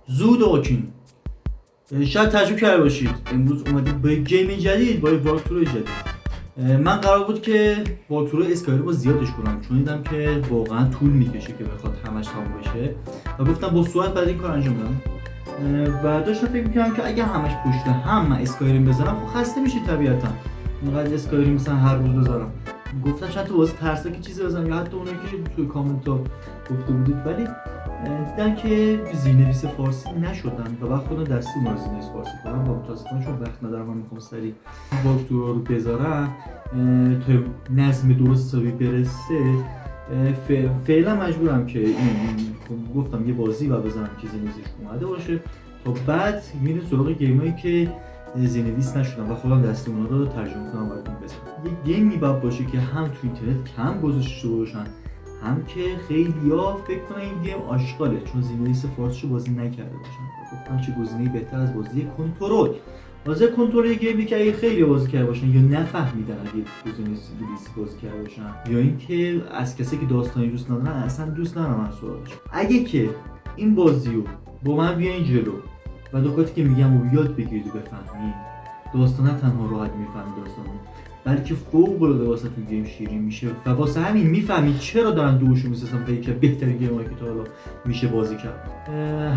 زود آکین. شاید تجربه کرده باشید امروز اومدیم با یک گیم جدید، با یک والکترو جدید. من قرار بود که والکترو اسکایریم رو زیادش کنم چون دیدم که واقعا طول میکشه که بخواد همش تموم بشه و گفتم با سرعت بعد این کار انجام بدم و داشتم فکر می‌کردم که اگه همش پشت هم من اسکایریم بزنم خب خسته میشید طبیعتا. اینقدر اسکایریم مثلا هر روز بزنم. گفتم چند تا واسه ترسناک چیزی بزنم یا حتی اونایی که توی کامنت ها گفته بودید، ولی دیدم که زیرنویس فارسی نشدن و وقت خودم دستی ما زیرنویس فارسی کنم و متاسفانه چون وقت ندارم من میخوام سریع والکترو رو بذارم تا نظم درست حسابی برسه. فعلا مجبورم که این گفتم یه بازی و بزنم که زیرنویسش اومده باشه تا بعد میریم سراغ گیمایی که زیرنویس نشدن و خودم دستی اونا رو ترجمه کنم براتون بزنم. یه گیمی باید باشه که هم تو اینترنت کم گذاشته شده باشن، هم که خیلی‌ها فکر کنن این گیم آشغاله چون زیرنویس فارسیشو بازی نکرده باشن. گفتن چه گزینه‌ای بهتر از بازی کنترل. بازی کنترل یه گیمی که اگه خیلی بازی کرده باشن یا نفهمیدن اگه زیرنویس بازی کرده باشن یا اینکه از کسی که داستانی دوست ندارن اصلا دوست ندارن سوالش. اگه که این بازی رو با من بیاین جلو و نکاتی که میگم رو یاد بگیرید و بفهمید، داستان نه تنها راحت میفهمید داستانو، بلکه فوق العاده واسهتون گیم شیرین میشه و واسه همین میفهمید چرا دارن دوشو میسازن به یکی بهترین گیمایی که تا حالا میشه بازی کرد.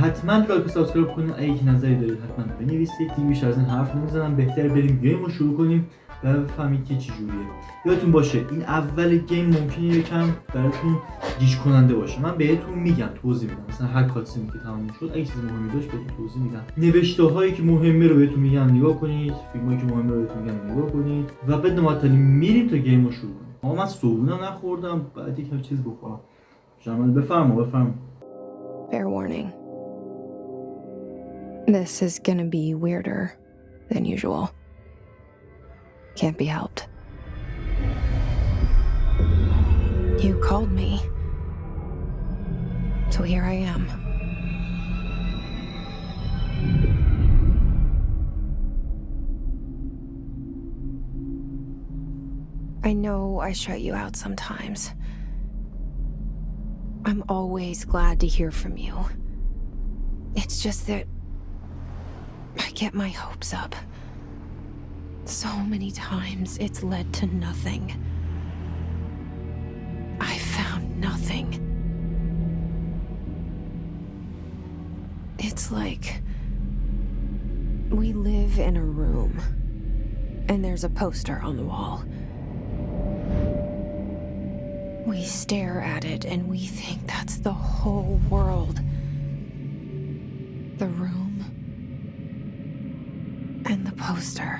حتما لایک و سابسکرایب کنید. اگه نظری دارید حتما بنویسید. بیشتر از این حرف نمیزنم، بهتره بریم گیم رو شروع کنیم و بفهمید که چه جوریه. یادتون باشه این اول گیم ممکنه یکم براتون گیج کننده باشه. من بهتون میگم، توضیح میدم، مثلا هر کاتسینی که تموم شد اگه چیز مهمی داشت بهتون توضیح میدم. نوشته هایی که مهمه رو بهتون میگم نگاه کنید، فیلمایی که مهمه رو بهتون میگم نگاه کنید و بدون معطلی میریم تا گیم رو شروع کنیم. اما من صبحونه نخوردم، بعد یکم چیز بخورم. جمال بفرما. Fair warning. This is gonna be weirder than usual. Can't be helped. You called me. So here I am. I know I shut you out sometimes. I'm always glad to hear from you. It's just that I get my hopes up. So many times it's led to nothing. I found nothing. It's like we live in a room and there's a poster on the wall. We stare at it and we think that's the whole world. The room and the poster.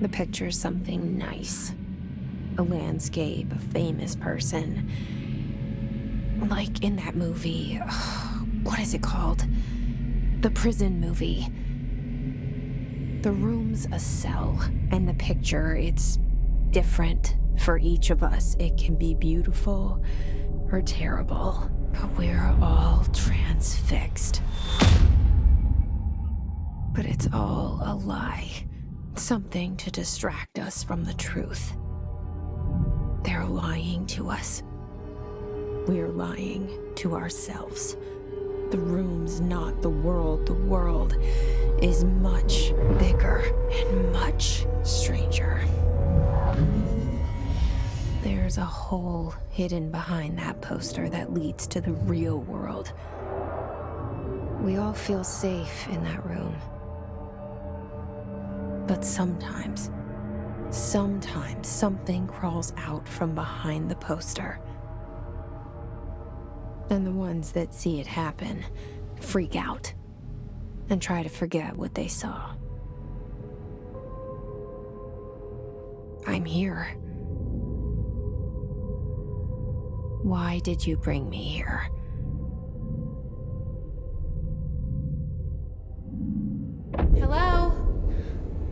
The picture's something nice. A landscape, a famous person. Like in that movie, what is it called? The prison movie. The room's a cell, and the picture, it's different for each of us. It can be beautiful or terrible, but we're all transfixed. But it's all a lie. Something to distract us from the truth. They're lying to us. We're lying to ourselves. The room's not the world. The world is much bigger and much stranger. There's a hole hidden behind that poster that leads to the real world. We all feel safe in that room. But sometimes something crawls out from behind the poster. And the ones that see it happen freak out and try to forget what they saw. I'm here. Why did you bring me here? Hello?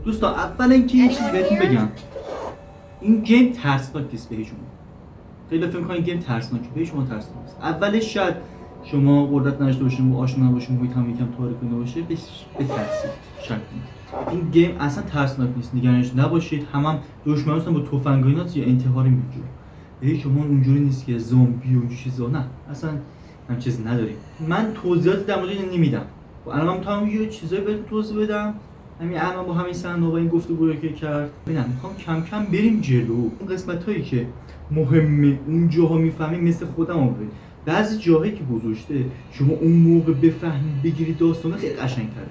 دوستان اول اینکه یه چیزی بهتون بگم، این گیم ترسناک نیست به هیچ عنوان. خیلی فکر می‌کنن گیم ترسناکه، به هیچ عنوان ترسناک نیست. اولش شاید شما قدرت نداشته باشین و آشنا نباشین، محیط هم یکم تاریک باشه، بترسید، شک کنید. این گیم اصلا ترسناک نیست، نگرانش نباشید. هم دشمناتون با تفنگ و اینا یا انتحاری می‌کنن. به هیچ عنوان اونجوری نیست که زامبی و چیزا، نه. اصلا هم چیزی نداریم. من توضیحات در مورد این نمیدم. الان من میتونم یه چیزایی بهتون توضیح بدم. همین الان با همین صحنه با این گفتگو که کرد. ببینم میخوام کم کم بریم جلو. اون قسمتایی که مهمه اون جاها میفهمیم مثل خودم آورد. بعضی جاهایی که گذاشته شما اون موقع بفهمید بگیرید داستانه خیلی قشنگ‌تره.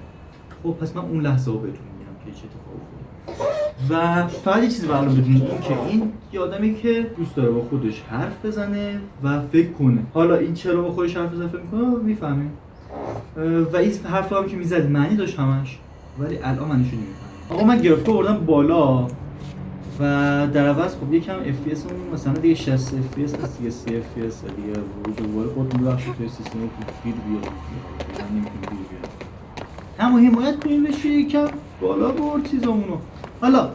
خب پس من اون لحظه ها بهتون میگم که چه اتفاقی افتاد. و فقط یه چیزی برام بدونید که این یه آدمی که دوست داره با خودش حرف بزنه و فکر کنه. حالا این چرا با خودش حرف بزنه فکر کنه میفهمه. و این حرفا هم که میزد معنی داشت همش، ولی الان معنیشو نمیفهمم. آقا من گرافیک آوردم بالا و در عوض خب یکم FPS اون مثلا دیگه 60 FPS هست دیگه 30 FPS دیگه روزوار خودتون ببخشید توی سیستم پیر بیاد. من نمیتونم پیر بیاد. اما حمایت کنیم بشه یکم بالا برد چیزامونو. حالا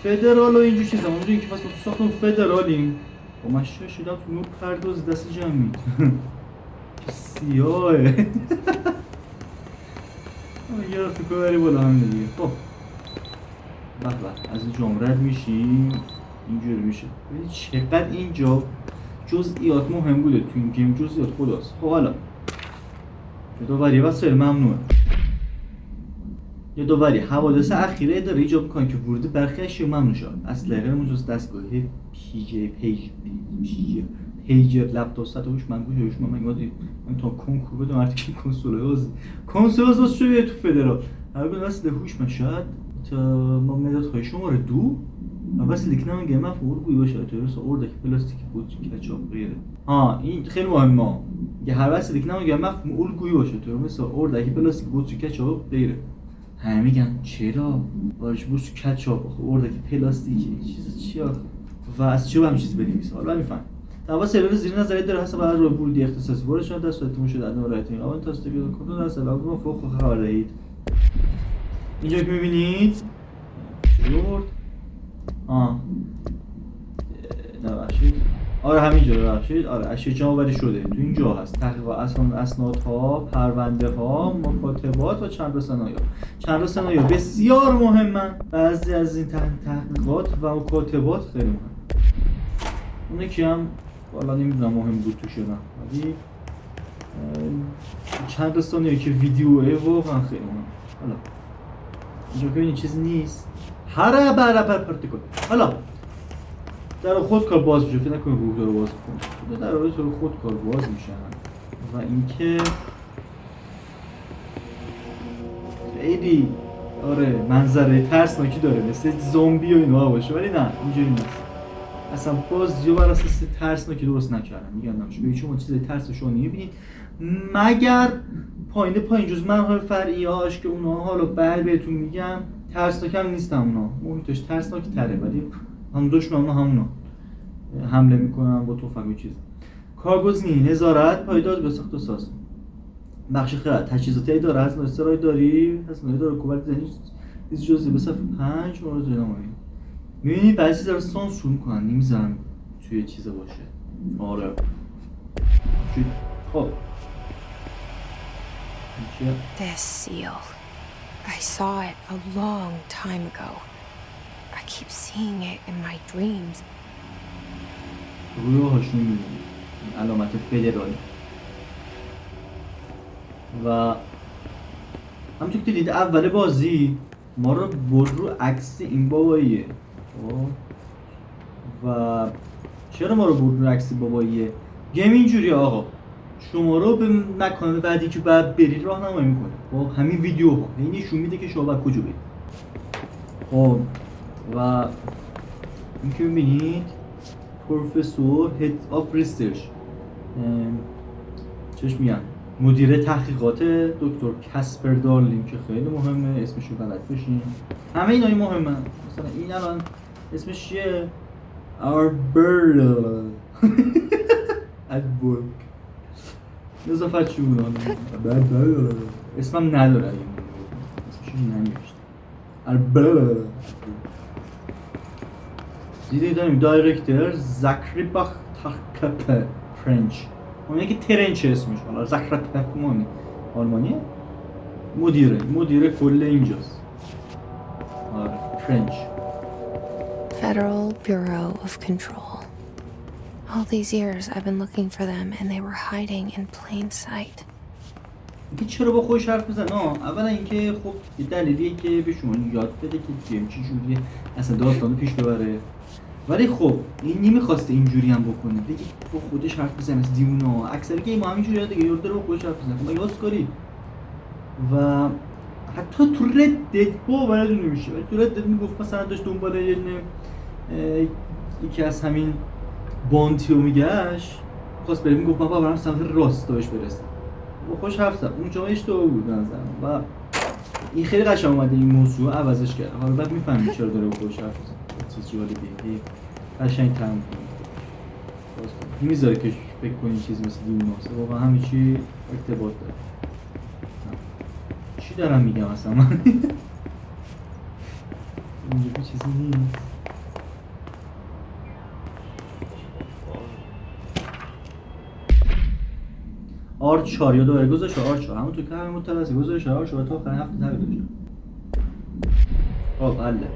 فدرال و اینجور چیزا اونجوری که پس ما تو ساختمون فدرالیم. با من شدم تو نور پرداز دست جمعی که سیاهه. یه فکر بری بالا همین دیگه. خب بله از این جام رد میشیم اینجوری میشه. ببینید چقدر اینجا جزئیات مهم بوده تو این گیم. جزئیات خداست. خب حالا یه داوری واسه ممنوعه. یه داوری حوادث اخیره داره ایجاب میکنه که ورود برخی اشیا ممنوع شد. اصلا غیر جز دستگاه پیجر لپتاپ سطحش منگوش هوش من میگم من تا کنکور بدم وقتی که کنسول واسه چه تو فدرال البته واسه هوش مشاد تا ما مداد های شماره 2 بس لیکنم میگه من فور گوی باشه تو رس اورده که پلاستیک بود کچاپ غیره. این خیلی مهمه. یه هر واسه لیکنم میگه من اول گوی باشه تو مثل اورده که پلاستیک بود کچاپ غیره. همه میگن چرا باش بوش کچاپ اورده که پلاستیکی چیز چی آخه و از چه همین چیز بدیم مثال من میفهم. دعوا سرور زیر نظریه داره حسب هر ورودی اختصاصی وارد شده دستورتون شده در رایتینگ اون تست بیاد کنترل در سلام ما فوق خبر دهید. اینجا که میبینید شورت نه بخشید آره همینجا بخشید آره اشیاء جمع آوری شده تو اینجا هست. تحقیق اسنادها، پرونده ها، مکاتبات و چند رسانه‌ای بسیار مهمن. بعضی از این تحقیقات و مکاتبات خیلی مهمن. اونه که هم والا نمیدونم مهم بود تو شدن ولی چند رسانه‌ای که ویدیوه واقعا خیلی مهم. حالا اینجا که این چیز نیست هره برابر پرتیکل. حالا در خودکار باز میشه. فکر نکنید روح داره باز کنه. در واقع تو خودکار باز میشن و اینکه خیلی آره منظره ترسناکی داره مثل زامبی و اینا باشه ولی نه اینجوری نیست. اصلا باز یا بر اساس ترسناکی درست نکردن. میگن نمیشه به هیچ چیز ترسشون نمیبینید مگر پایین جز مرحله فرعیاش که اونها حالا بعد بهتون میگم ترسناک هم نیستن. اونا محیطش ترسناک تره ولی هم دشمنا همونا حمله میکنن با تفنگ و چیز. کارگزینی نظارت پایدار به ساخت و ساز. بخش خرد تجهیزاتی داره از استرای داری هست داره کوبل زنی چیز جزئی به صفحه 5 مورد نمایی. میبینید بعضی چیزا رو سانسور میکنن نمیذارن توی چیزا باشه. آره خب This seal. I saw it a long time ago. I keep seeing it in my dreams. روی هاشون میبینید علامت فدرال و همونطور که دیدید اول بازی ما رو برد رو عکس این باباییه و چرا ما رو برد رو عکس باباییه؟ گیم اینجوریه آقا شما رو به مکان بعدی که بعد برید راهنمایی میکنه با همین ویدیوها این نشون میده که شما باید کجا برید. خب و این که میبینید پروفسور هد آف ریسرچ چش میگن مدیر تحقیقات دکتر کاسپر دارلینگ که خیلی مهمه اسمش رو بلد بشین. همه اینای مهمه. مثلا این الان اسمش چیه؟ آربرل ادبورگ نظافت شونه اسمم نداره اسمش نمیشت آربرل. دیدی داریم دایرکتر زکری باخ تاکپ فرنچ اونه که ترنچ اسمش حالا زکری تاکمانی آلمانیه مدیر کل اینجاست. آره فرنچ Federal Bureau of Control. All these years I've been looking for them and they were hiding in plain sight. اینکه چرا با خودش حرف بزن؟ اولا اینکه خب یه دلیلیه که به شما یاد بده که گیم چی جوریه اصلا داستانو پیش ببره. ولی خب این نمیخواسته اینجوری هم بکنه، بگی با خودش حرف بزنه مثل دیوونه. اکثر گیم همینجوریه دیگه، یاد داره با خودش حرف بزنه. مگه واسه کاری؟ و حتی تو ردت باورت نمیشه، ولی تو ردت میگفت مثلا داشت دنبال یکی از همین بانتیو میگشت، خواست بره میگفت من برام سمت راست داشت برسه. با خوش حرف زد. اون جامعه اشتباه بود بنظرم و این خیلی قشنگ اومده این موضوع عوضش کرد. حالا بعد میفهمید چرا داره با خوش حرف میزنه. چیز جالبیه. قشنگ تموم کنید. نمیذاره که فکر کنی چیزی مثل دیوناست. واقعا همه چی ارتباط داره. چی دارم میگم اصلا من؟ اینجوری چیزی نیست. آرت 4 یا داره گذاشت آرت 4 همونطور که همین متوسط گذاشت آرت 4 تا آخر هفته تغییر داشت. خب حله.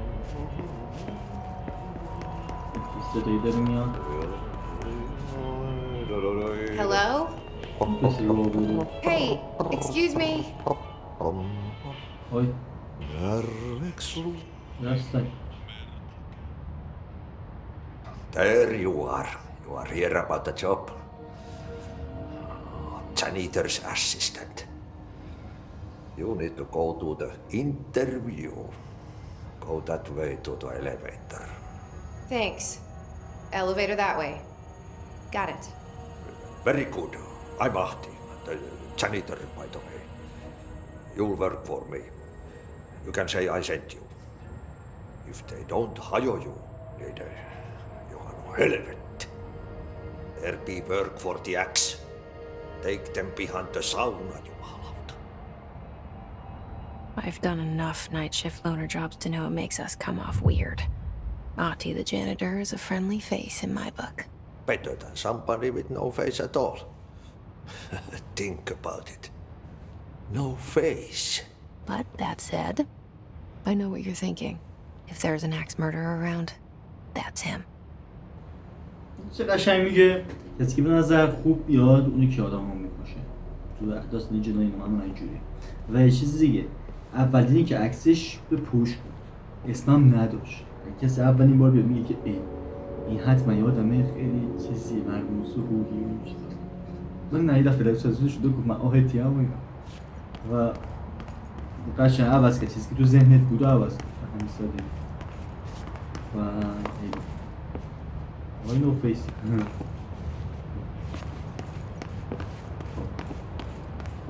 صدایی داره میاد. Hello? Hey, excuse me. Oj. Jasne. There you are. You are here about the job. Janitor's assistant. You need to go to the interview. Go that way to the elevator. Thanks. Elevator that way. Got it. Very good. I'm Ahti, the janitor, by the way. You'll work for me. You can say I sent you. If they don't hire you, you are no helvet. There be work for the axe. Take them behind the sauna, jumalauta. I've done enough night shift loner jobs to know it makes us come off weird. Ahti the janitor is a friendly face in my book. Better than somebody with no face at all. Think about it. No face. But that said, I know what you're thinking. If there's an axe murderer around, that's him. چه قشنگ میگه کسی که به نظر خوب بیاد اونی که آدم هم میکشه تو داستان جنایی نمون اینجوری. و یه چیز دیگه، اول دیدی که عکسش به پوش بود، اسمم نداشت. کسی اولین بار بیاد میگه که این حتما یه آدمه خیلی چیزی مرموز و روحی و این چیزاست. من نه یه دفعه لبسازی شده گفت من آهتی هم میگم و قشنگ عوض که چیزی که تو ذهنت بود عوض کرد همین سادگی و وای نو فیس.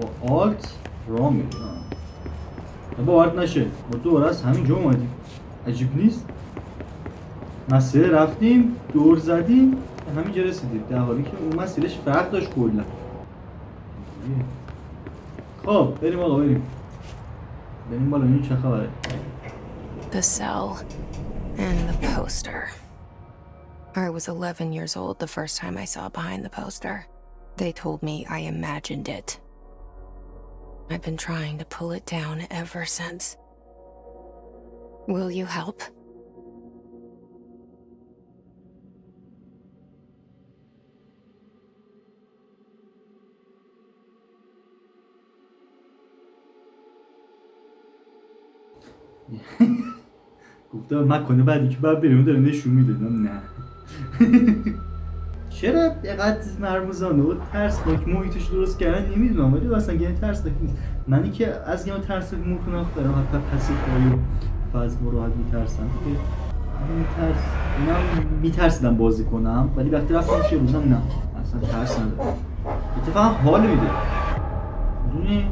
با آلت را میره با آلت نشه با دور از همین جا اومدیم. عجیب نیست؟ مسیر رفتیم دور زدیم به همین جا رسیدیم در حالی که اون مسیرش فرق داشت کلا. خب بریم آقا بریم بالا این چه خبره. The cell and the poster. I was 11 years old the first time I saw behind the poster. They told me I imagined it. I've been trying to pull it down ever since. Will you help? گفتم مکانه بعدی که باید بریم داره نشون میده. نه چرا اینقدر مرموزانه و ترسناک محیطش درست کردن نمیدونم، ولی اصلا گیم ترسناک نیست. منی که از گیم ترسناک ممکنم دارم حتی پسیفای و فاز مراحل میترسم که میترسیدم بازی کنم، ولی وقتی رفتم چیه بودم نه اصلا ترس ندارم، اتفاقا حال میده. میدونی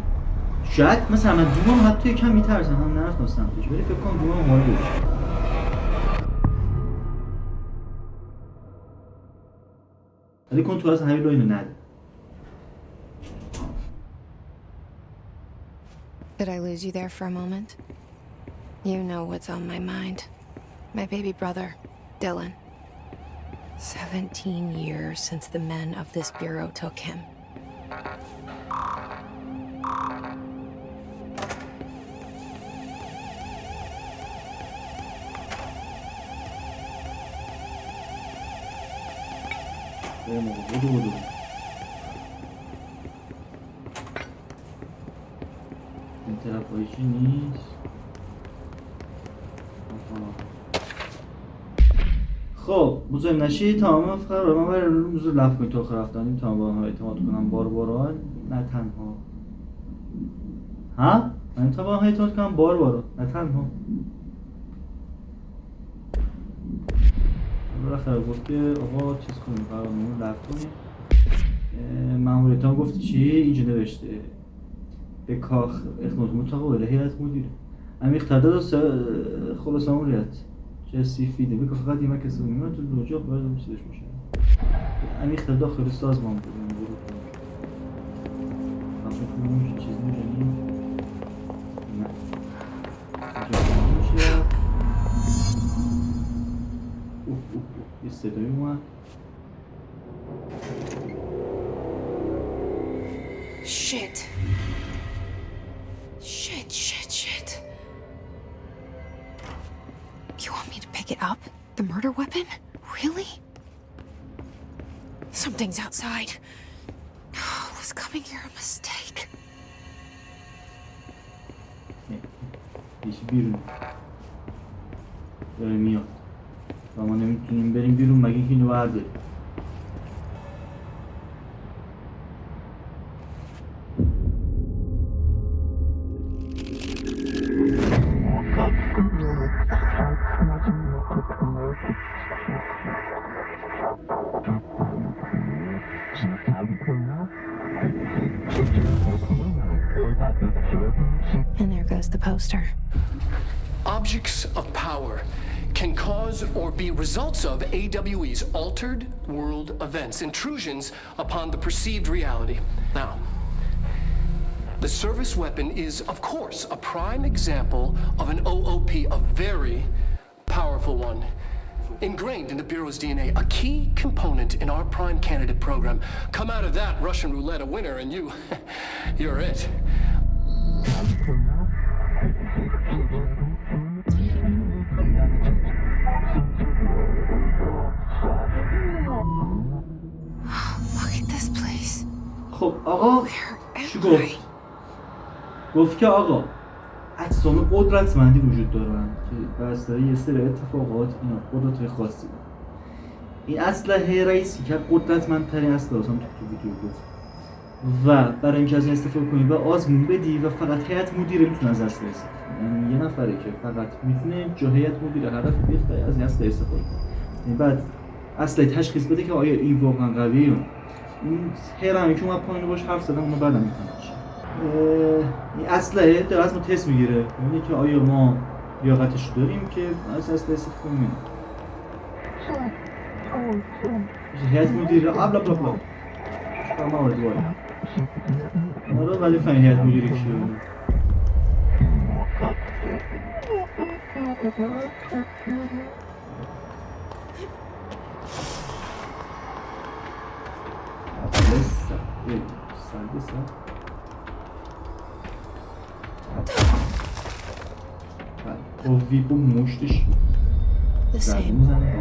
شاید مثلا من دومم حتی یکم میترسم هم نرفتم سمتش، ولی فکر کنم دومم حال میده. ولی کنترل از همین رو اینو نده. Did I lose you there for a moment? You know what's on my mind. My baby brother, Dylan. 17 years since the men of this bureau took him. بریم آقا بودو این طرف های چی نیست. خب مزاحم نشید. تمام فقط رو من برای موضوع لف کنید تا آخر رفتنیم. تمام با هم اعتماد کنم باران نه تنها. ها؟ من تا با هم اعتماد کنم باران نه تنها. بالاخره گفت که آقا چیز کنیم قرارمون لف کنیم. ماموریت هم گفت چی؟ اینجا نوشته به کاخ اخنوز متقابل هیئت مدیره عمیق تعداد خلاص ماموریت چه سیفیده به کاخ قدیمه که سومیمه تو دوجا باید هم چیزش میشه عمیق تعداد داخل سازمان بودیم همچون کنیم که چیز میجنیم نه میشه یه صدایی اومد Shit. Shit. You want me to pick it up? The murder weapon? Really? Something's outside. Was coming here a mistake? یکی بیرون داره میاد و ما نمیتونیم بریم بیرون مگه اینو برداریم. And there goes the poster. Objects of power can cause or be results of AWE's altered world events, intrusions upon the perceived reality. Now, the service weapon is, of course, a prime example of an OOP, a very powerful one. Ingrained in the Bureau's DNA, a key component in our prime candidate program. Come out of that Russian roulette a winner and you're it. Look at this place. خب آقا چی گفت؟ گفت که آقا اجسام قدرتمندی وجود دارن که بستر یه سری اتفاقات اینا قدرت خاصی دارن. این اسلحه رئیسی که قدرتمندترین اسلحه اصلا تو ویدیو گفت و برای اینکه از این استفاده کنی و آزمون بدی و فقط هیئت مدیره میتونه از اسلحه استفاده کنه. یعنی یه نفره که فقط میتونه جا هیئت مدیره هدف بیاد از این اسلحه استفاده کنه. یعنی بعد اسلحه تشخیص بده که آیا این واقعا قویه یا این هرمی که اومد پایین باش حرف زدم اونو بعدم میفهمم چیه. این اسلحه داره از ما تست میگیره میگه که آیا ما لیاقتش داریم که از اسلحه استفاده کنیم. هیئت مدیره بلا بلا بلا شما وارد وای آره ولی فهمی هیئت مدیره کیه. با ویب و مشتش زده میزنه.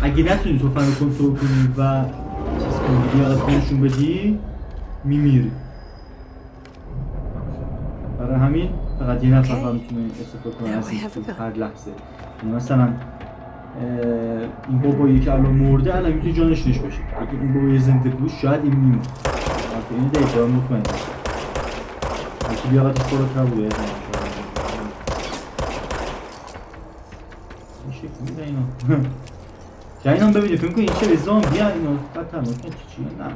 اگه نتونی تو فن کنترل کنی و چیز کنی یا خودشون بدی میمیری. برای همین فقط یه نفر هم میتونه استفاده کنه از این هر لحظه. مثلا این بابایی که الان مرده الان میتونه جانش نش باشه. اگه این بابایی زنده بود شاید این میمونه. این دیتا مطمئن باشه. اگه لیاقتش بالاتر بوده این شکل میده اینا. که اینا هم ببینید فکر کنید این چه زامبی ها اینا خطر ممکن چیه نه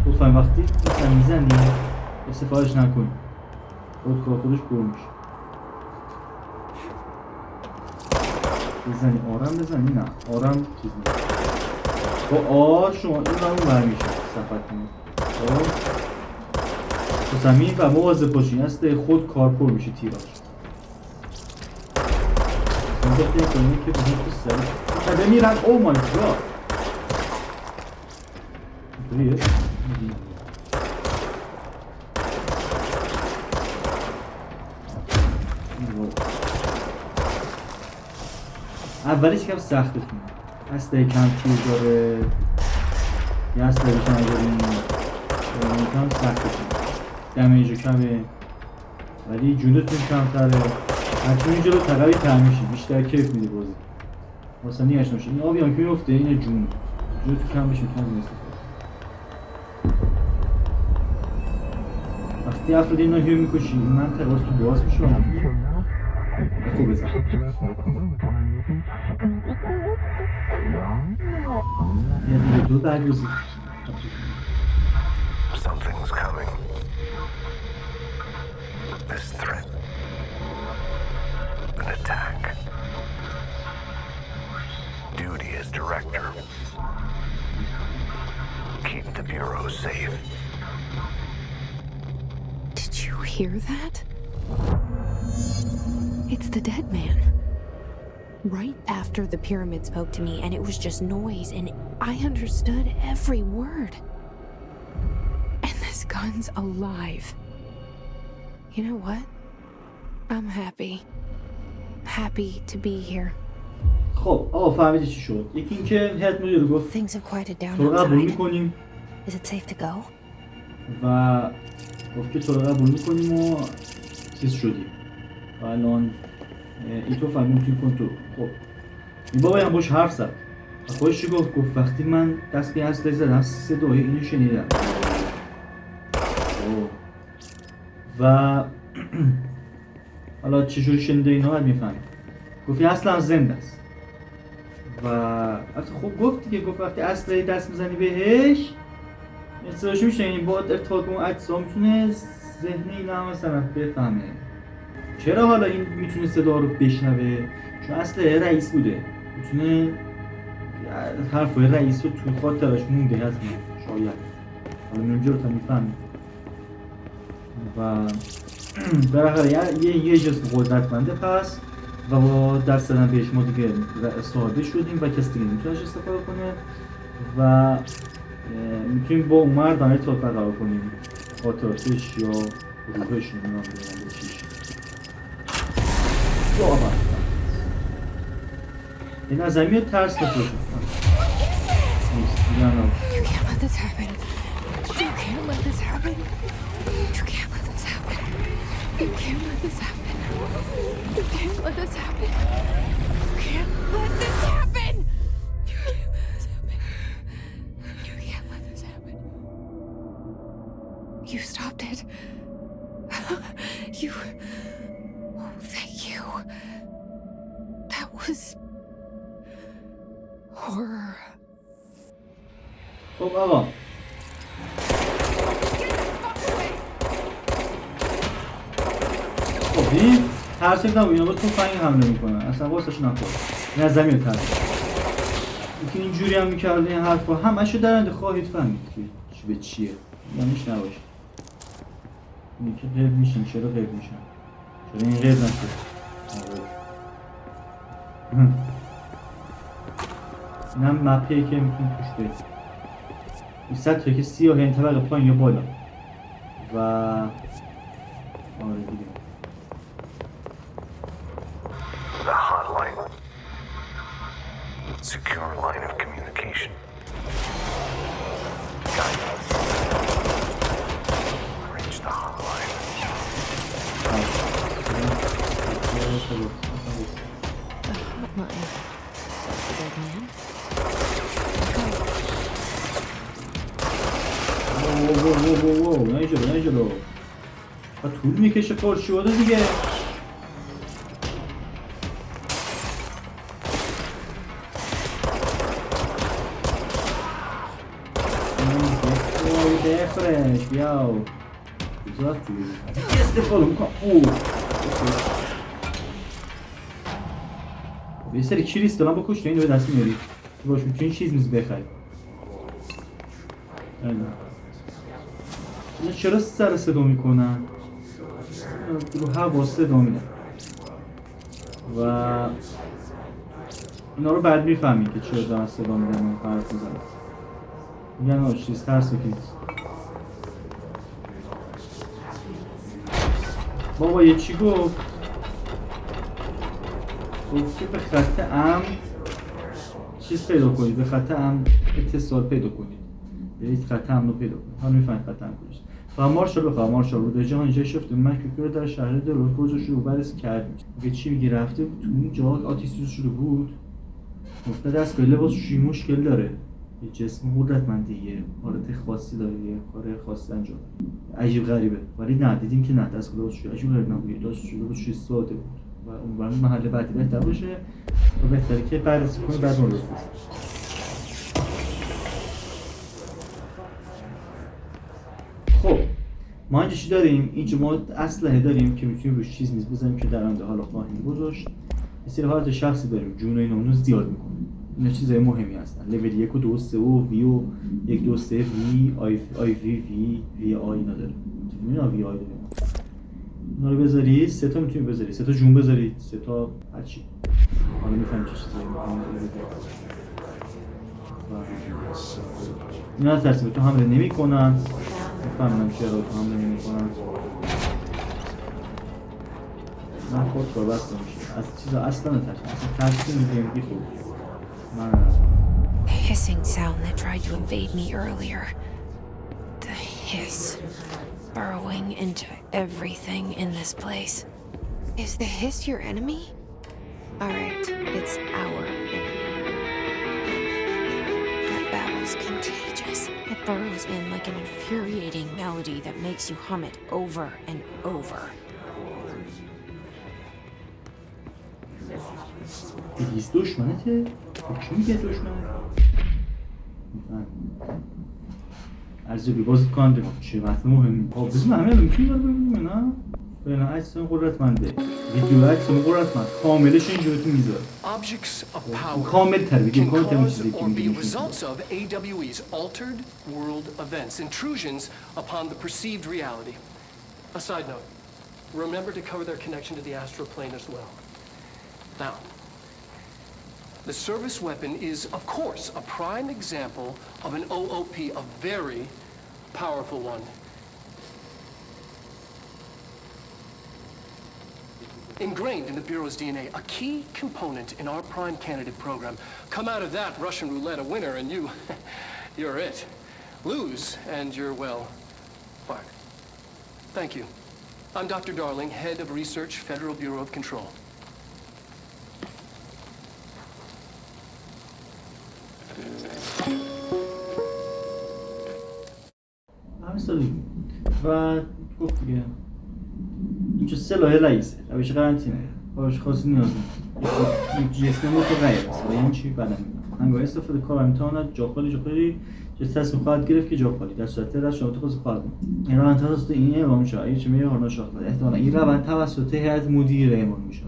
لطفا وقتی مثلا میزنی استفادهش نکنی خودش برو میشه. بزنی آرام بزنی نه آرام چیز نیست با شما این رو اون برمیشه صفت کنید تو زمین و مواظب باشین است خود کار پر میشه تیراش این بهتر کنید که بزنید تو سری کده میرن او مای گاد اینطوریه اولیش کم سختتونه، هسته کم تیر داره، یه هسته بیشن داریم کم سختتونه، دمیجو کمه ولی جونتون کمتره، هرچون اینجا رو تقوی تر میشه، بیشتر کیف میده بازی. واسه نیش نمیشه این آبی هم که میفته اینه جون تو کم بشه میتونم این استفاده. وقتی افراد این ناهیو میکشی این منطقه باز تو باز میشه خوب بزن. یه دو برگوزی Something's coming. This threat. An attack. Duty as director. Keep the Bureau safe. Did you hear that? It's the dead man. Right after the pyramid spoke to me, and it was just noise, and I understood every word. And this gun's alive. You know what? I'm happy. Happy to be here. خب آقا فهمیدی چی شد؟ یکی این که حتما رو گفت Things have quieted down تو رو قبول outside. میکنیم Is it safe to go? و گفت که تو رو قبول میکنیم و چیز شدیم و الان این تو فهمیم توی کنترل. خب این بابا هم باش حرف زد و خودش گفت وقتی من دست به اصلی زدم صدای اینو شنیدم و حالا چجوری شنیده اینا باید میفهمیم. گفت اصلا زنده است و البته خب گفت دیگه، گفت وقتی اصلی دست میزنی بهش صداشو میشنی، با ارتباط با اون اجزا میتونه ذهن اینا هم مثلا بفهمه. چرا حالا این میتونه صدا رو بشنوه؟ چون اصل رئیس بوده، میتونه حرفای رئیس رو تو خاطرش مونده حتما، شاید حالا اونجا رو تا میفهمه و بالاخره یه جسم قدرتمنده پس و با دست دادن بهش ما دیگه ساده شدیم و کسی دیگه نمیتونه استفاده کنه و میتونیم با اون مرد برای ارتباط برقرار کنیم، خاطراتش یا روحش نمیدونم چیش بابا این از زمین ترس نفروش نیست دیگه هم You can't let this happen. You can't let this happen. You can't let this happen. You can't let this happen. You can't let this happen. You can't let this happen. You can't let this happen. You can't let this happen. You stopped it. You... Oh, thank you. That was... horror. خب آقا خب این ترسیب نبود، اینا با توفنگ حمله میکنن، اصلا واسش نخور، این از زمین ترسیب اینکه اینجوری هم میکرده این حرفا همشو درنده خواهید فهمید که چی به چیه، یعنیش نباشه اینی که غیب میشن. چرا غیب میشن؟ چرا این غیب نشد؟ این هم مپیه که میتونی توش برید این سطحه که سیاه این طبقه پایین یا بالا و آره دیگه The hotline. Secure line of communication. Guidance. Reach the hotline. The hotline. Dead man. نه جلو و طول میکشه پرشیواده دیگه. بفرش بیاو بذار توی استفاده میکنم. یه سری کریست دارم با کشت اینو به دست میاری باش میتونی چیز میز بخری. اینا چرا سر صدا میکنن؟ رو هوا صدا میدن و اینا رو بعد میفهمی که چرا دارن صدا میدن و حرف میزنن. میگن آش چیز ترس بکیست. بابا یه چی گفت؟ گفت که به خط امن چیز پیدا کنید، به خط امن اتصال پیدا کنید، برید خط امن رو پیدا کنید. حالا میفهمید خط امن کجاست. فقط مارشال بخواه، مارشال رو در جهان اینجا شفته من که در شهر دلوز گذاشت رو بررسی کردیم. میگه چی میگه؟ رفته تو این جا آتیش سوز شده بود، گفته دستگاه لباسش مشکل داره، یه جسم قدرتمندیه، حالت خاصی داره، یه کار خاصی انجام میده. عجیب غریبه، ولی نه دیدیم که نه دستگاه لباسش عجیب غریب نبود، دستگاه لباسش ساده بود و اون محل بعدی بهتر باشه و بهتره که بررسی کنید بعد اون رو بفرستید. خب ما اینجا چی داریم؟ اینجا ما اسلحه داریم که میتونیم روش چیز میز بزنیم که در آینده حالا خواهیم گذاشت. یه سری حالت شخصی داریم، جون اینا اونو زیاد میکنیم. اینا چیزای مهمی هستن. لول 1 و 2 و 3 و وی و 1 2 3 وی آی وی آی اینا داره. اینا وی آی داره. اینا رو بذاری 3 تا میتونی بذاری، 3 تا جون بذاری، 3 تا هر چی. حالا میفهمید چه چیزایی اینا ترتیب تو حمله نمیکنن. میفهمم چرا تو حمله نمیکنن. من خود کار بسته میشه از چیزا اصلا نترسیم، اصلا ترسیم میگیم بی خود من The hissing sound that tried to invade me earlier. The hiss burrowing into everything in this place. Is the hiss your enemy? Alright, it's our enemy. That babble's contagious. It burrows in like an infuriating melody that makes you hum it over and over. هیس دشمنته؟ کی میگه دشمنه؟ میفهم ارزیابی بازید کننده چه متن مهمی. بزن همه میتونی داره ببینیم نه؟ بنا عکسم قدرتمنده، ویدیو عکسم قدرتمند، کاملش اینجا تو میذاره. Objects of power کامل تر بگیم، can کامل تر cause چیزی که or be میگیم. results of AWE's altered world events, intrusions upon the perceived reality. A side note, remember to cover their connection to the astral plane as well. Now, the service weapon is, of course, a prime example of an OOP, a very powerful one. Ingrained in the Bureau's DNA, a key component in our prime candidate program. Come out of that Russian roulette a winner and you're it. Lose and you're, well, fired. Thank you. I'm Dr. Darling, Head of Research, Federal Bureau of Control. همین و گفت دیگه اینجا سلاح رئیسه، روش قرنطینه، باش خاصی نیاز نیست. جسم تو غیر است و یعنی چی بدن میدن. هنگام استفاده کار امتحانات جا خالی تصمیم خواهد گرفت که جا خالی در صورت رد شما تو خواهد بود. این روند توسط این اعلام میشه. اگه چه میگه هارنا شاخ احتمالاً این روند توسط هیئت مدیره اعلام میشه.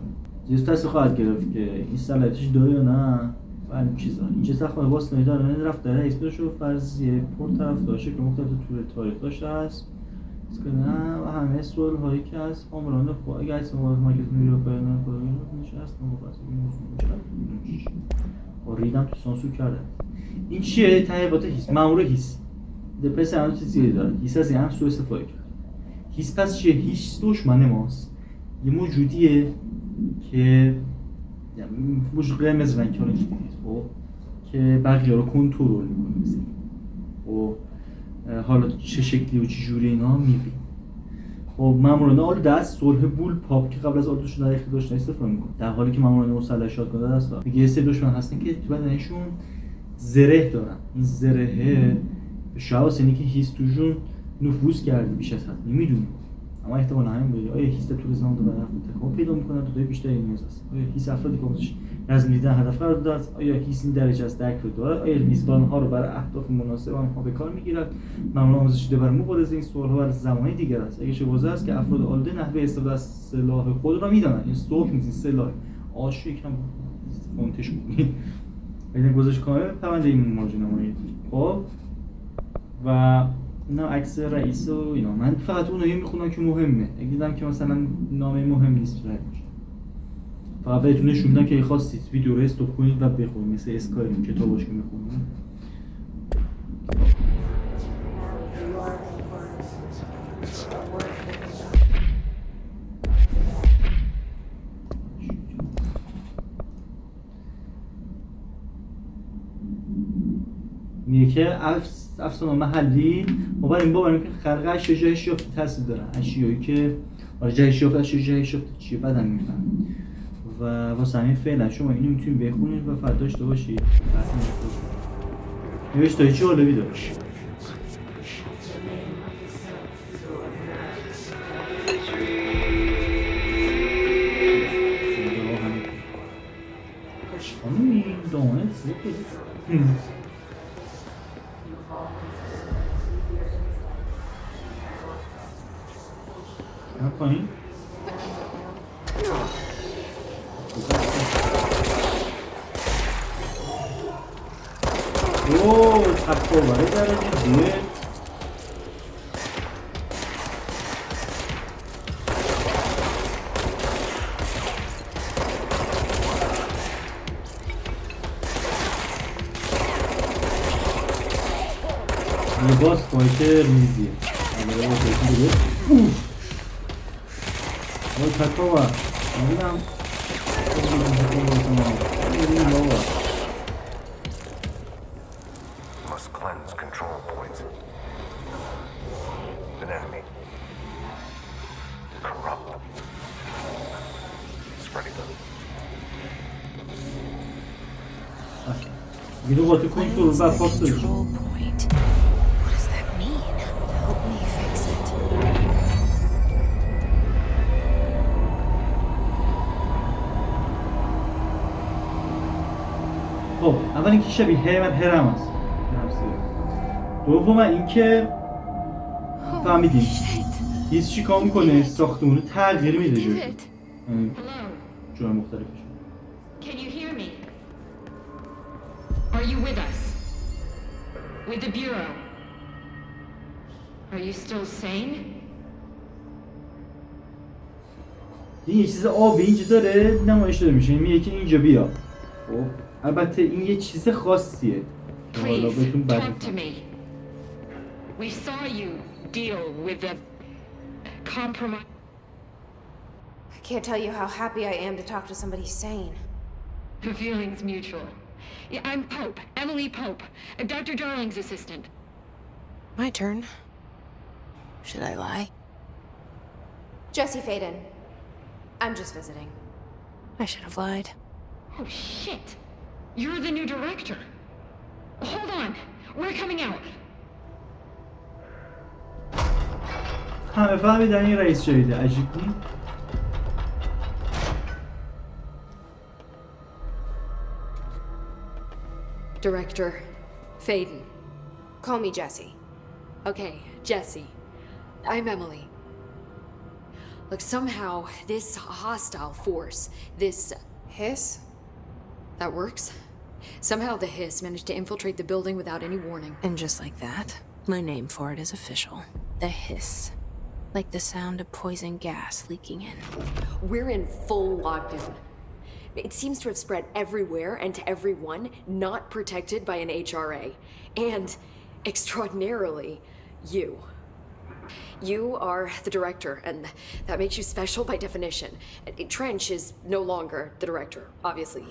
تصمیم خواهد گرفت که این صلاحیتش داره یا نه. این چیزا اینجا تخمه واسه نداره رفت داره اسمش رو فرضیه پر طرف داشته که مختلف طول تاریخ داشته است که نه و همه سوال هایی که از عاملان خود اگه از مارکت میره برنامه میشه است میشه با ریدم تو سانسور کرده. این چیه؟ تحقیقات هیس مامور هیس دپرس هم چیز زیادی داره. هیس از این هم سوء استفاده کرد. هیس پس چیه؟ هیس دشمن ماست، یه موجودیه که موجود قرمز رنگ که دیدید خب که بقیه رو کنترل میکنه مثل خب حالا چه شکلی و چه جوری اینا میبینید. خب ماموران آلعاده از صلح بول پاپ که قبل از آلعاده در اختیار داشتن استفاده میکنه، در حالی که ماموران مسلح شاتگان هستن. میگه سه دشمن هستن که تو بدنشون زره دارن. این زره به شواهد اینه که هیس توشون نفوذ کرده بیش از حد نمیدونیم، اما احتمالاً همین بود. آیا هیس تو زمان دو برای تکامل پیدا میکنن تا دای بیشتری نیاز است؟ آیا هیس افرادی که ازش نظم دیدن هدف قرار داده است؟ آیا هیس این درجه از درک رو دارد؟ آیا میزبان ها رو برای اهداف مناسب آنها به کار میگیرد؟ معمولا آموزش دیده برای مبارزه این سوال ها برای زمانی دیگر است. اگه چه واضح است که افراد آلعاده نحوه استفاده از سلاح خود را میدانند. این سوق نیست، این سلاح آشو یکم فونتش کنید. بدون گذاشت کامل پرونده این مارجین نمایید. خب و اینا عکس رئیس و اینا. من فقط اونایی میخونم که مهمه. اگه دیدم که مثلا نامه مهم نیست رد میشه. فقط بهتون نشون میدم که خواستید ویدیو رو استاپ کنید و بخونید، مثل اسکایریم کتاباش که میخونید. میگه که افسانه محلی ما باید این باوریم که خلق اشیا جای شیافته تاثیر دارن، اشیایی که جای شیافته چیه بعدم میفهم و واسه همین فعلا شما اینو میتونید بخونید و فردا داشته باشید. نوشته چی جالبی داره. این دانه پایین اوه تکاوره درجه دیگه لباس فایت ریزیه اوه تکاوره نمیدم Must cleanse control points. An enemy. Corrupt. Spreading them. Bir de batı kontrol Cleanse ben the pasta control point. What does that mean? Help me fix it. خب اول اینکه شبیه هرم است. دوم اینکه فهمیدیم هیچ چی کار میکنه ساختمون رو تغییر میده جور مختلفش. Can you hear me? Are you with us? With the Bureau? Are you still sane? یه چیز آبی اینجا داره نمایش داده میشه، میگه که اینجا بیا. خب البته این یه چیز خاصیه که حالا بهتون Please talk to بگم. me. We saw you deal with the compromise. I can't tell you how happy I am to talk to somebody sane. The feeling's mutual. Yeah, I'm Pope, Emily Pope, Dr. Darling's assistant. My turn. Should I lie? Jesse Faden. I'm just visiting. I should have lied. Oh shit! You're the new director. Hold on, we're coming out. همه فهمیدن این رئیس جدیده، عجیب نی؟ Director Faden. Call me Jesse. Okay, Jesse. I'm Emily. Look, somehow this hostile force, this... Hiss? that works? Somehow the hiss managed to infiltrate the building without any warning. And just like that, my name for it is official. The hiss. Like the sound of poison gas leaking in. We're in full lockdown. It seems to have spread everywhere and to everyone not protected by an HRA. And, extraordinarily, you. You are the director, and that makes you special by definition. Trench is no longer the director, obviously.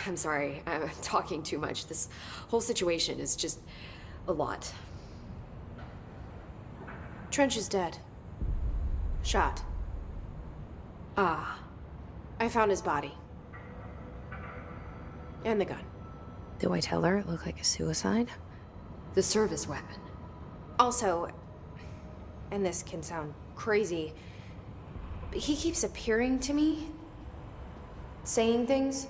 I'm sorry, I'm talking too much. This whole situation is just a lot. Trench is dead. Shot. Ah. I found his body. And the gun. Do I tell her it looked like a suicide? The service weapon. Also, and this can sound crazy, but he keeps appearing to me, saying things.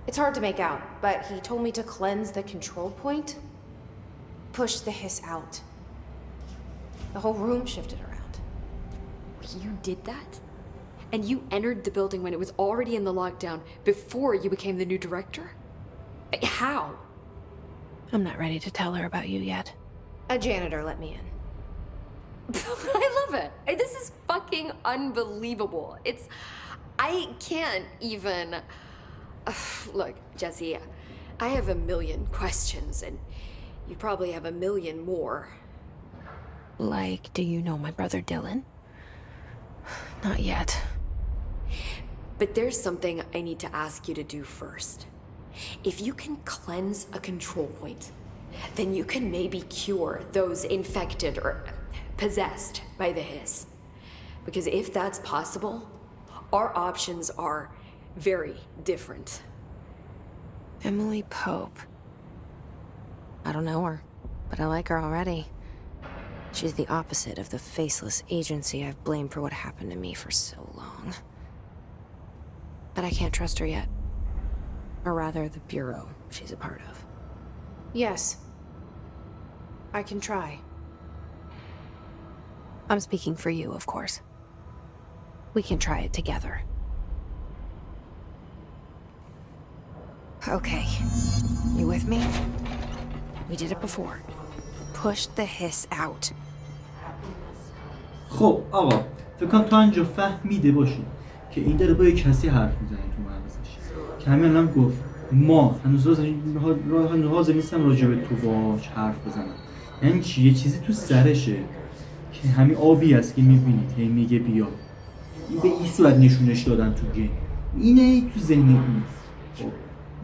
It's hard to make out, but he told me to cleanse the control point, push the hiss out. The whole room shifted around. You did that? And you entered the building when it was already in the lockdown before you became the new director? How? I'm not ready to tell her about you yet. A janitor let me in. I love it. This is fucking unbelievable. I can't even... Look, Jesse, I have a million questions, and you probably have a million more. Like, do you know my brother Dylan? Not yet. But there's something I need to ask you to do first. If you can cleanse a control point, then you can maybe cure those infected or possessed by the hiss. Because if that's possible, our options are very different. Emily Pope. I don't know her, but I like her already. She's the opposite of the faceless agency I've blamed for what happened to me for so long. But I can't trust her yet. Or rather, the bureau she's a part of. Yes. I can try. I'm speaking for you, of course. We can try it together. Okay. You with me? We did it before. Push the hiss out. خب آقا فکر کنم تا اینجا فهمیده باشین که این داره با یک کسی حرف میزنه تو مغزش که همین الان گفت ما هنوز حاضر نیستم راجب تو با حرف بزنم. یعنی چی؟ یه چیزی تو سرشه که همین آبی است که میبینید هی میگه بیا. این به این صورت نشونش دادن تو گیم. اینه تو ذهن اون. خب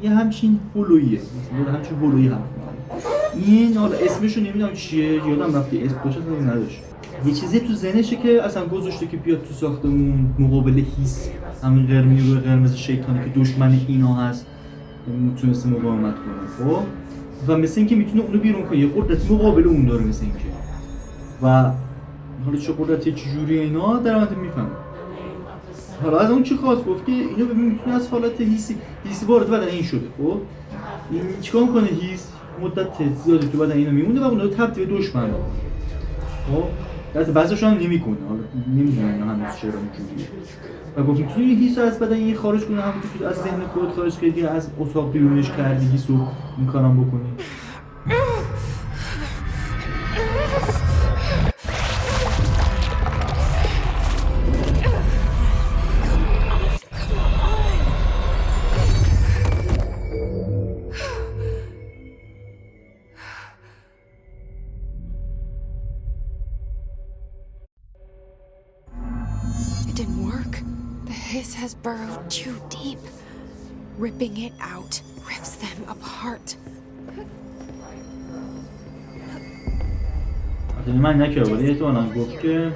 یه همچین هولوییه، مثلا همچین هولویی حرف میزنه. این حالا اسمشو نمیدونم چیه، یادم رفته اسم داشت اصلا نداشت. یه چیزی تو ذهنشه که اصلا گذاشته که بیاد تو ساختمون مقابل هیس، همین قرمز شیطانی که دشمن اینا هست میتونسته مقاومت کنه. خب و مثل اینکه میتونه اونو بیرون کنه، یه قدرت مقابل اون داره مثل اینکه. و حالا چه قدرتی چجوری اینا در مورد میفهمم. حالا از اون چی خواست گفت که اینو ببین میتونه از حالت حسی وارد بدن این شده. خب این چیکار میکنه؟ هیس مدت زیادی تو بدن اینو میمونه و اون رو تبدیل به دشمن میکنه. خب البته بعضیش هم نمیکنه، حالا نمیدونم اینا هنوز چرا اینجوریه. و گفت میتونی این حس از بدن این خارج کنه، همونطور که از ذهن خودت خارج کردی، از اتاق بیرونش کردی، حسو این کارام بکنی. Has burrowed too deep. Ripping it out rips them apart. من نکرد ولی احتمالاً گفت که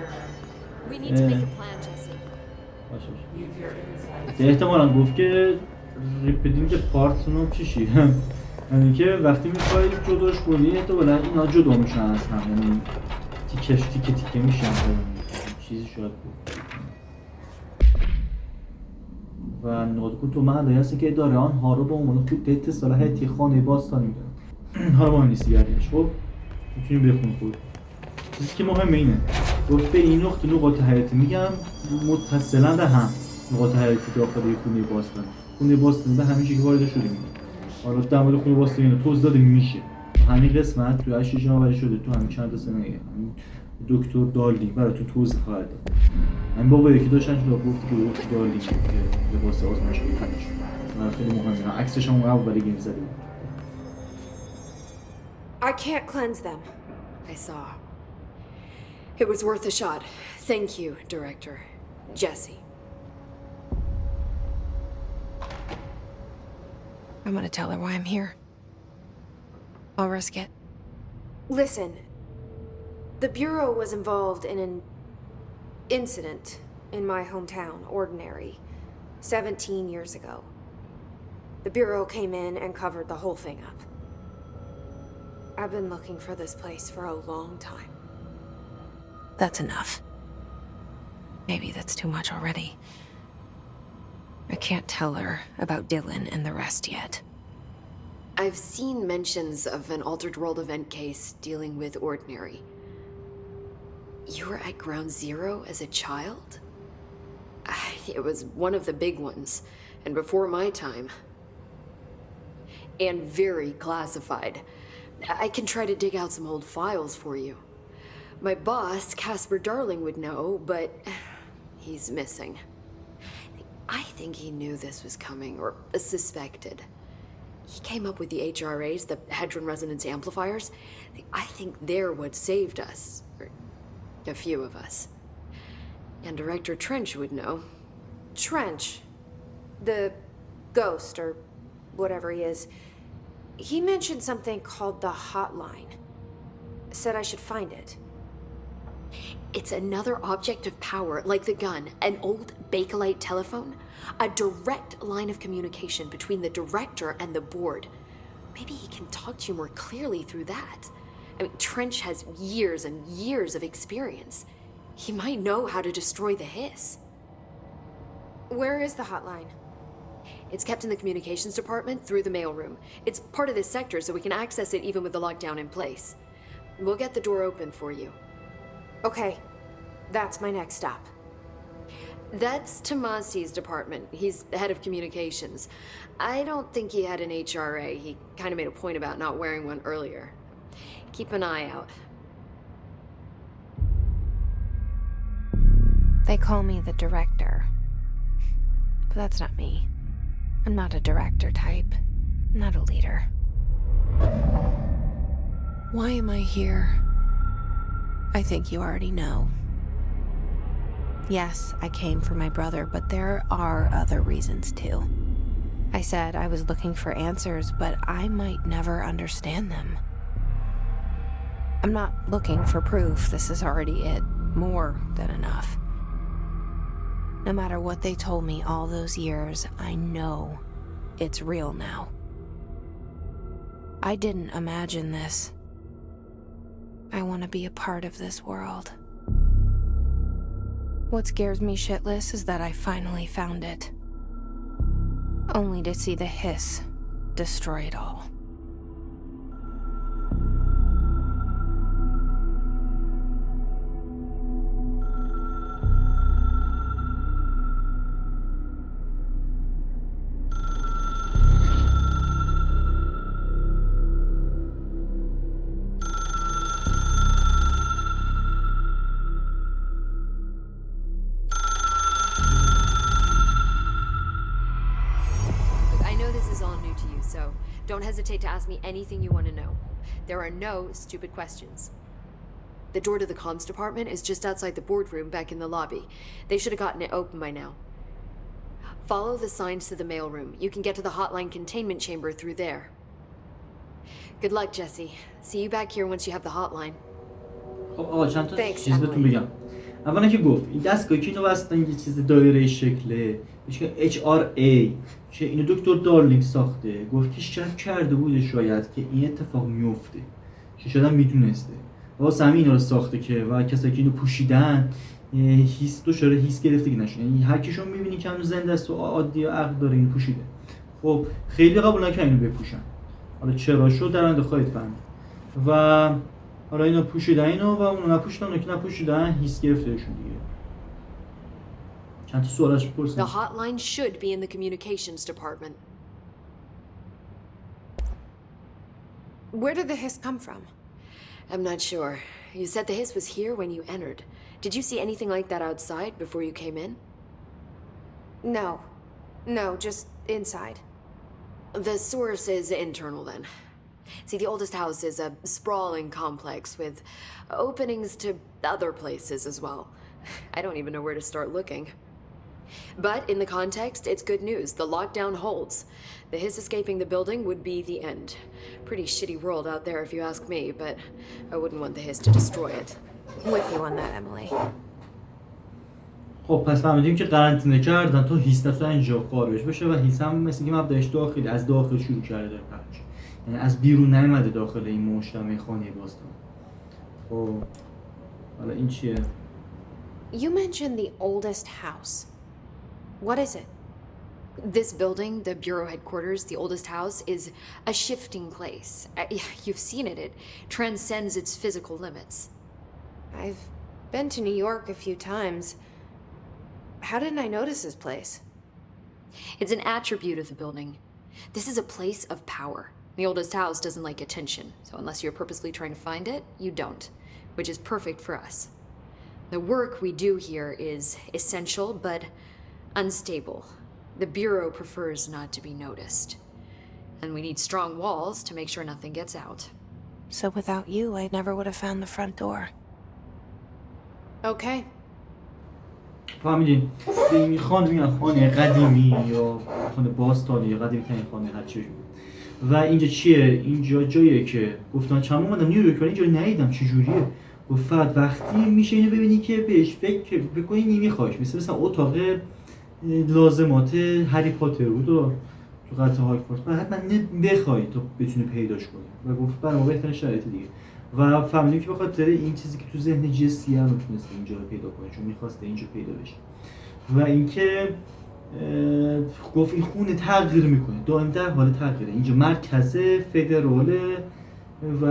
احتمالاً گفت که ریپیدینگ پارتنو چیشی یعنی که وقتی میخوای جداش کنی احتمالاً اینا جدا میشن از هم، یعنی تیکه میشن. چیزی شاید بود و نادکوتو محلی هستی که داره آنها رو با عنوان خود صلاحیتی خانه باستان میدن. حالا مهم نیستی گردیش. خب میتونیم بخونیم خود. چیزی که مهمه اینه گفت به این نقاط حیاتی میگم متصلا به هم. نقاط حیاتی داخل خونه باستان، خونه باستان به همین شکل وارد شده میگه. حالا در مورد خونه باستان اینو توضیح داده میشه. همین قسمت تو 8 جنبه شده، تو همین چند تا سنه دکتر دالدینگ براتون توضیح خواهد داد. من بابا یکی داشتن که گفت که دکتر دالدینگ که لباس آزمایشگاهی تنش من خیلی مهمه. عکسش هم اول گیم زده بود. I can't cleanse them. I saw. It was worth a shot. Thank you, Director. Jesse. I'm gonna tell her why I'm here. I'll risk it. Listen. The Bureau was involved in an incident in my hometown, Ordinary, 17 years ago. The Bureau came in and covered the whole thing up. I've been looking for this place for a long time. That's enough. Maybe that's too much already. I can't tell her about Dylan and the rest yet. I've seen mentions of an Altered World event case dealing with Ordinary. You were at Ground Zero as a child? It was one of the big ones, and before my time. And very classified. I can try to dig out some old files for you. My boss, Casper Darling, would know, but he's missing. I think he knew this was coming, or suspected. He came up with the HRAs, the Hadron Resonance Amplifiers. I think they're what saved us. A few of us. And Director Trench would know. Trench? The ghost or whatever he is, he mentioned something called the hotline. Said I should find it. It's another object of power, like the gun, an old Bakelite telephone, a direct line of communication between the director and the board. Maybe he can talk to you more clearly through that. I mean, Trench has years and years of experience. He might know how to destroy the hiss. Where is the hotline? It's kept in the communications department through the mailroom. It's part of this sector, so we can access it even with the lockdown in place. We'll get the door open for you. Okay, that's my next stop. That's Tomasi's department. He's head of communications. I don't think he had an HRA. He kind of made a point about not wearing one earlier. Keep an eye out. They call me the director. But that's not me. I'm not a director type. I'm not a leader. Why am I here? I think you already know. Yes, I came for my brother, but there are other reasons too. I said I was looking for answers, but I might never understand them. I'm not looking for proof. This is already it. More than enough. No matter what they told me all those years, I know it's real now. I didn't imagine this. I want to be a part of this world. What scares me shitless is that I finally found it. Only to see the hiss destroy it all. So don't hesitate to ask me anything you want to know. There are no stupid questions. The door to the comms department is just outside the boardroom back in the lobby. They should have gotten it open by now. Follow the signs to the mailroom. You can get to the hotline containment chamber through there. Good luck, Jesse. See you back here once you have the hotline. خب آقا چند تا چیز بهتون بگم. اولا که گفت این دستگاهی که اینو بستن یه چیز دایره شکله میشه HRA که اینو دکتر دارلینگ ساخته. گفت که شک کرده بوده شاید که این اتفاق میفته که شاید هم میدونسته واسه همین اینا رو ساخته که و کسایی که اینو پوشیدن هیس دچار هیس گرفتگی نشون. یعنی هر کیشون میبینی که هنوز زنده است و عادی و عقل داره اینو پوشیده. خب خیلی قبول نکردن اینو بپوشن. حالا چرا شد در آینده خواهید فهمید. و حالا اینا پوشیدن اینو و اونو نپوشیدن و که نپوشیدن هیس گرفتهشون دیگه. چند تا سوالش بپرسیم. The hotline should be in the communications department. Where did the hiss come from? I'm not sure. You said the hiss was here when you entered. Did you see anything like that outside before you came in? No. No, just inside. The source is internal then. See, the oldest house is a sprawling complex with openings to other places as well. I don't even know where to start looking. But in the context, it's good news. The lockdown holds. The hiss escaping the building would be the end. Pretty shitty world out there if you ask me, but I wouldn't want the hiss to destroy it. With you on that, Emily. خب پس فهمیدیم که قرنطینه کردن تا هیس نتونه اینجا خارج بشه و هیس هم مثل اینکه مبدأش داخلی از داخل شروع کرده پخش. یعنی از بیرون نیومده داخل این مجتمع خانه باستان. خب حالا این چیه؟ You mentioned the oldest house. What is it? This building, the bureau headquarters, the oldest house, is a shifting place. You've seen it. It transcends its physical limits. I've been to New York a few times. How didn't I notice this place? It's an attribute of the building. This is a place of power. The oldest house doesn't like attention, so unless you're purposely trying to find it, you don't, which is perfect for us. The work we do here is essential, but unstable. The Bureau prefers not to be noticed. And we need strong walls to make sure nothing gets out. So without you, I never would have found the front door. Okay. فهمیدین این خانه قدیمی یا خانه باستانی یا قدیمی ترین خانه هر چی و اینجا چیه؟ اینجا جاییه که گفتم چند اومدم نیویورک ولی اینجا ندیدم چه جوریه. گفت فقط وقتی میشه اینو ببینی که بهش فکر بکنی نمیخواش مثلا اتاق لازمات هری پاتر بود و تو قطعه هاگوارتس بعد حتما بخوای تا بتونی پیداش کنی و گفت برام بهترین شرایط دیگه و فهمیدیم که بخاطر این چیزی که تو ذهن جسی هم میتونسته اینجا رو پیدا کنه چون میخواسته اینجا پیدا بشه و اینکه گفت این خونه تغییر میکنه دائم در حال تغییره. اینجا مرکز فدراله و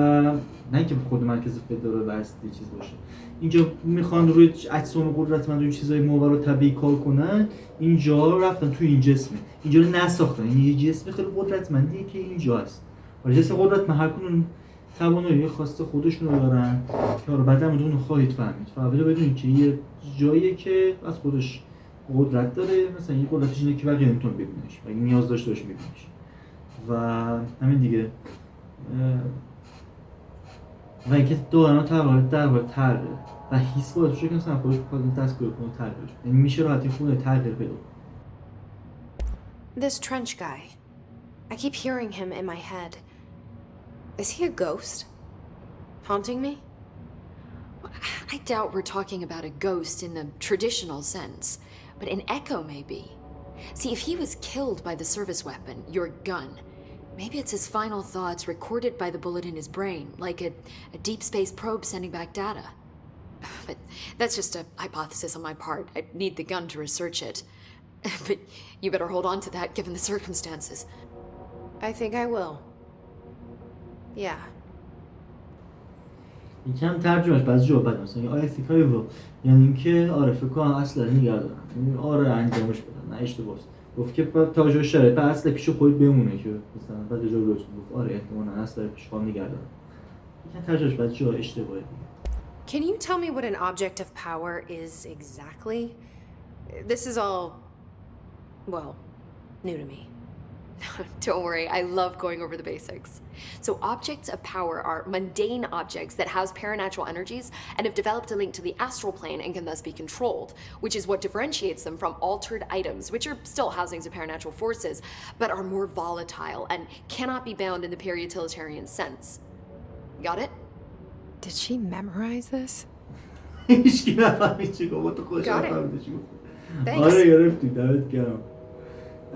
نه اینکه خود مرکز فدرال اصلی چیز باشه. اینجا میخوان روی اجسام قدرتمند روی چیزای ماورا طبیعی کار کنن. اینجا رفتن توی این جسمه اینجا رو نساختن. این یه جسم خیلی قدرتمندیه که اینجا هست ولی جسم قدرتمند هر کدوم توانایی خاص خودشون رو دارن که رو بعداً اون خواهید فهمید. فقط بدونید که یه جاییه که از خودش قدرت داره مثلا یه قدرتش اینه که بقیه نمیتونن ببیننش و نیاز داشته باشه ببیننش و همین دیگه. و اینکه دوران در حال تغییر و حس باید شده که مثلا خودش بخواد دستگاه کنه تغییر بشه یعنی میشه راحتی خونه تغییر پیدا. This trench guy. I keep hearing him in my head. Is he a ghost? Haunting me? I doubt we're talking about a ghost in the traditional sense, but an echo maybe. See, if he was killed by the service weapon, your gun, maybe it's his final thoughts recorded by the bullet in his brain, like a deep space probe sending back data. But that's just a hypothesis on my part. I'd need the gun to research it. But you better hold on to that given the circumstances. I think I will. Yeah. این کم ترجمهش بعضی جا بد مثلا آیا فکرهای و یعنی اینکه آره فکر کنم اصلا نگه دارم آره انجامش بدن نه اشتباهه. گفت که تا جا شرایط اصلا پیش خودت بمونه که مثلا بعد جا روز گفت آره احتمالاً اصلا پیش خودم نگه دارم. این کم ترجمهش بعضی جا اشتباهه. Can you tell me what an object of power is exactly? This is all, well, new to me. Don't worry, I love going over the basics. So objects of power are mundane objects that house paranatural energies and have developed a link to the astral plane and can thus be controlled, which is what differentiates them from altered items, which are still housings of paranatural forces, but are more volatile and cannot be bound in the pure utilitarian sense. Got it? Did she memorize this? هیچکی نفهمید چی گفت تو خوش نفهمید چی گفت. آره گرفتی دمت گرم.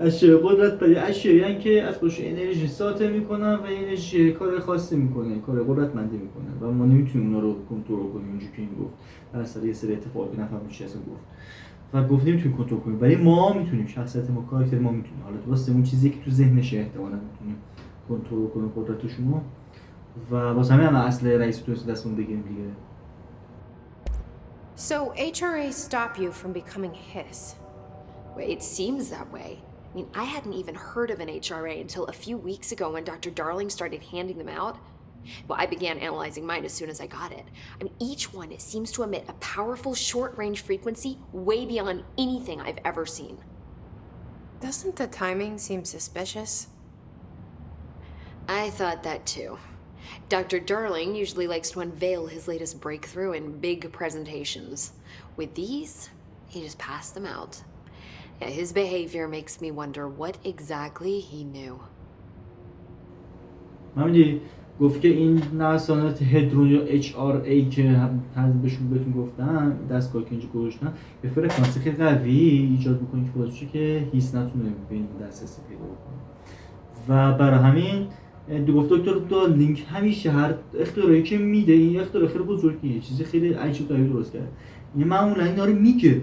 اشیاء قدرت برای اشیایی که از خودش انرژی ساطع میکنن و انرژی کار خاصی میکنه کار قدرتمندی میکنه و ما نمیتونیم اونا رو کنترل کنیم اینجوری که این گفت در اثر یه سری اتفاقی نفهمید چی اصلا گفت و گفت نمیتونیم کنترل کنیم ولی ما میتونیم شخصیت ما کاراکتر ما میتونه حالا واسه اون چیزی که تو ذهنشه احتمالاً میتونیم کنترل کنیم قدرتشون و واسه همین اصل رئیس تو دستمون بگیریم دیگه. So HRA stop you from becoming his? Well, it seems that way. I mean, I hadn't even heard of an HRA until a few weeks ago when Dr. Darling started handing them out. Well, I began analyzing mine as soon as I got it. I mean, each one seems to emit a powerful short-range frequency way beyond anything I've ever seen. Doesn't the timing seem suspicious? I thought that too. Dr. Darling usually likes to unveil his latest breakthrough in big presentations. With these, he just passed them out. Yeah, his behavior makes me wonder what exactly he knew. همینی گفت که این نوسانات هدرون یا HRA که بهشون بهتون گفتم دستگاه که اینجا گذاشتن به فرکانس خیلی قوی ایجاد میکنه که باعث میشه که حس نتونه به این دسترسی پیدا کنه و برای همین گفت دکتر دارلینگ همیشه هر اختراعی که میده این اختراع خیلی بزرگیه چیزی خیلی عجیب غریبی درست کرده. این معمولا اینا رو میگه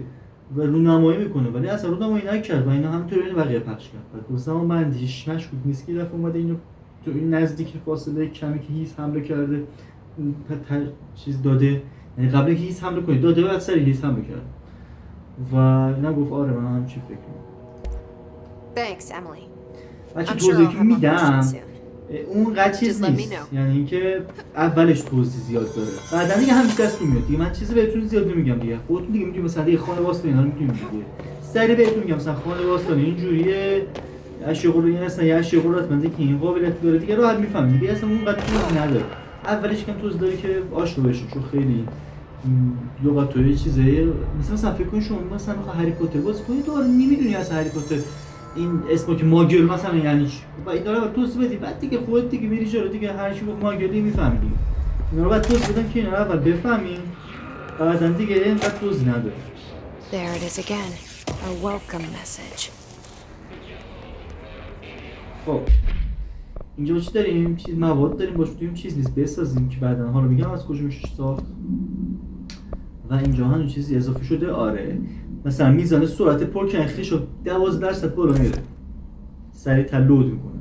و رونمایی میکنه ولی اصلا رونمایی نکرد و اینا همینطوری بین بقیه پخش کرد. بعد گفتم بندیش مشکوک نیست که دفعه اومده اینو تو این نزدیک فاصله کمی که هیس حمله کرده چیز داده یعنی قبل که هیس حمله کنه داده بعد سری هیس حمله کرد و اینا گفت آره من هم چی فکر میکنم. Thanks, Emily. بچه توضیحی که میدم اون قد چیز نیست یعنی اینکه اولش توضیح زیاد داره بعدا دیگه همین دست میاد دیگه من چیزی بهتون زیاد نمیگم دیگه خودتون دیگه میدونید مثلا دیگه خانه واسطه اینا رو میدونید دیگه سری بهتون میگم مثلا خانه واسطه اینجوریه اشیاء قدرت این اصلا یه اشیاء قدرتمنده که این قابلیت داره دیگه راحت میفهمید دیگه اصلا اون قد توضیح نداره. اولش کم توضیح داره که آشنا بشین چون خیلی لغت و چیزایی مثلا فکر کن شما مثلا بخوای هری پاتر بازی کنی تو نمیدونی از هری پاتر این اسمو که ماگل مثلا یعنی چی و این داره توضیح بدی بعد دیگه خودت دیگه میری جلو دیگه هر کی گفت ماگلی میفهمی اینا رو بعد توضیح بدم که اینا رو اول بفهمیم بعدن دیگه اینقدر توضیح نداره. There it is again. A welcome message. خب اینجا چی داریم؟ چیز مواد داریم باش تویم چیز نیست بسازیم که بعدن حالا میگم از کجا میشه ساخت و اینجا هم چیزی اضافه شده. آره مثلا میزان سرعت پر کنخیش رو 12% بالا میره سریع‌تر لود میکنه.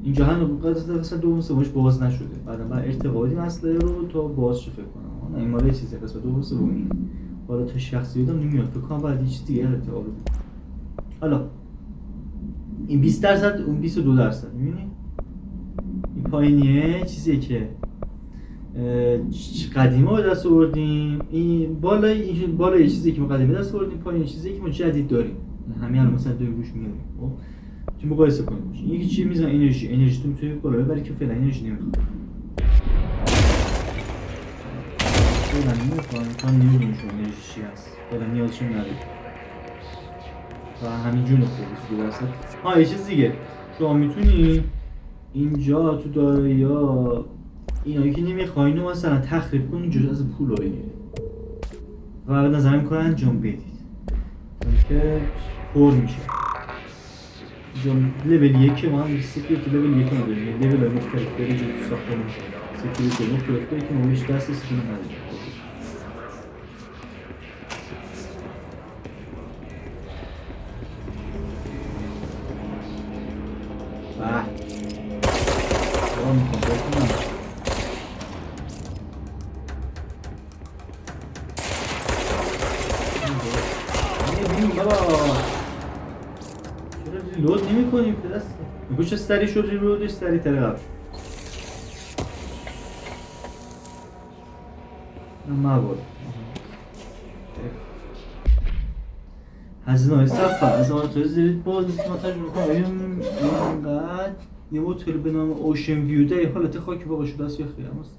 اینجا هم قسمت دوم سومش باز نشده بعدا بعد ارتباطی مسئله رو تا باز شه فکر کنم این مال چیزه قسمت دوم سومی حالا تا شخصی بودم نمیاد فکر کنم بعد هیچ دیگه ارتباط بده. حالا این 20% اون 22% میبینی؟ این پایینیه چیزیه که قدیما به دست آوردیم این بالای چیزی که ما قدیما دست آوردیم پایین چیزی که ما جدید داریم همین الان مثلا دوی روش میاریم خب تو مقایسه کنیم یکی چی میزنه انرژی تو میتونی بالا ببری که فعلا انرژی نمیخواد فعلا نمیخواد نمیدونی شما انرژی چی هست فعلا نیازشو نداری و همینجور نقطه 22%. یه چیز دیگه شما میتونی اینجا تو داره یا اینایی که نمیخواین رو مثلا تخریب کنید جز از پولایی و به نظر میکنه انجام بدید که پر میشه. لول 1 ما هم سکیوریتی لول 1 نداریم لول های مختلف داریم تو ساختمون سکیوریتی مختلف داریم که ما هیچ دست استفاده نداریم. لود نمی کنیم که دست میگو چه سری شد ریلودش سری تره قبل مواد هزینه های صفحه از آنات های زیرید باز نیست ما تجربه کنیم اینقدر یه هتل به نام اوشن ویو ده حالت خاکی واقع شده است یا خیلی هست.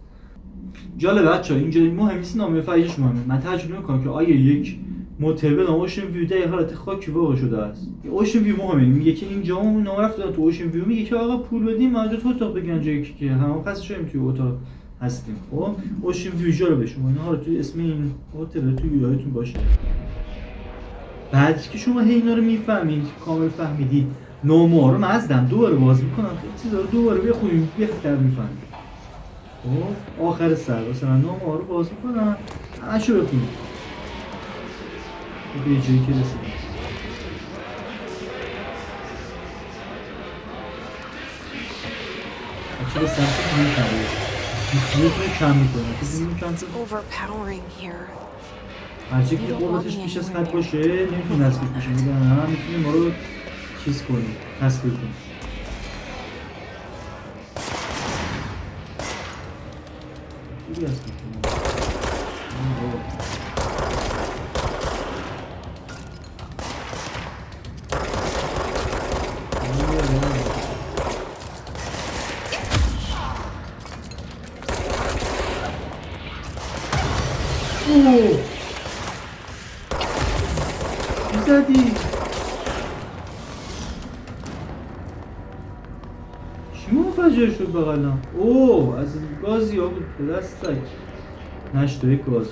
جالبه بچه ها اینجا مهم نیست نامه فعیش مهمه من تجربه میکنم که آیا یک موتل به نام اوشن ویو ده حالت خاکی واقع شده است. اوشن ویو مهمه میگه که اینجا اون نام رفته تو اوشن ویو میگه که آقا پول بدیم ما تو اتاق بگن جایی که همون خاص شویم توی اتاق هستیم. خب اوشن ویو جا رو به شما اینا رو توی اسم این هتل توی یادتون باشه. بعد که شما اینا رو میفهمید کامل فهمیدید نامه رو مزدم دوباره باز میکنم خیلی چیزا رو دوباره بخونیم بهتر میفهمید. خب آخر سر مثلا نامه رو باز میکنم همشو بخونیم به جایی که رسیدیم. بچه به سمت کنیم کم بیسکویتون کم میکنم هرچی که قوتش بیش از حد باشه نمیتونی نسبیت بشه میگن هم میتونی ما رو چیز کنیم تصویر کنیم. دیگه هست میکنم زدی چی منفجر شد بغلم؟ اوه از گازی ها بود به دست سگ نشتای گاز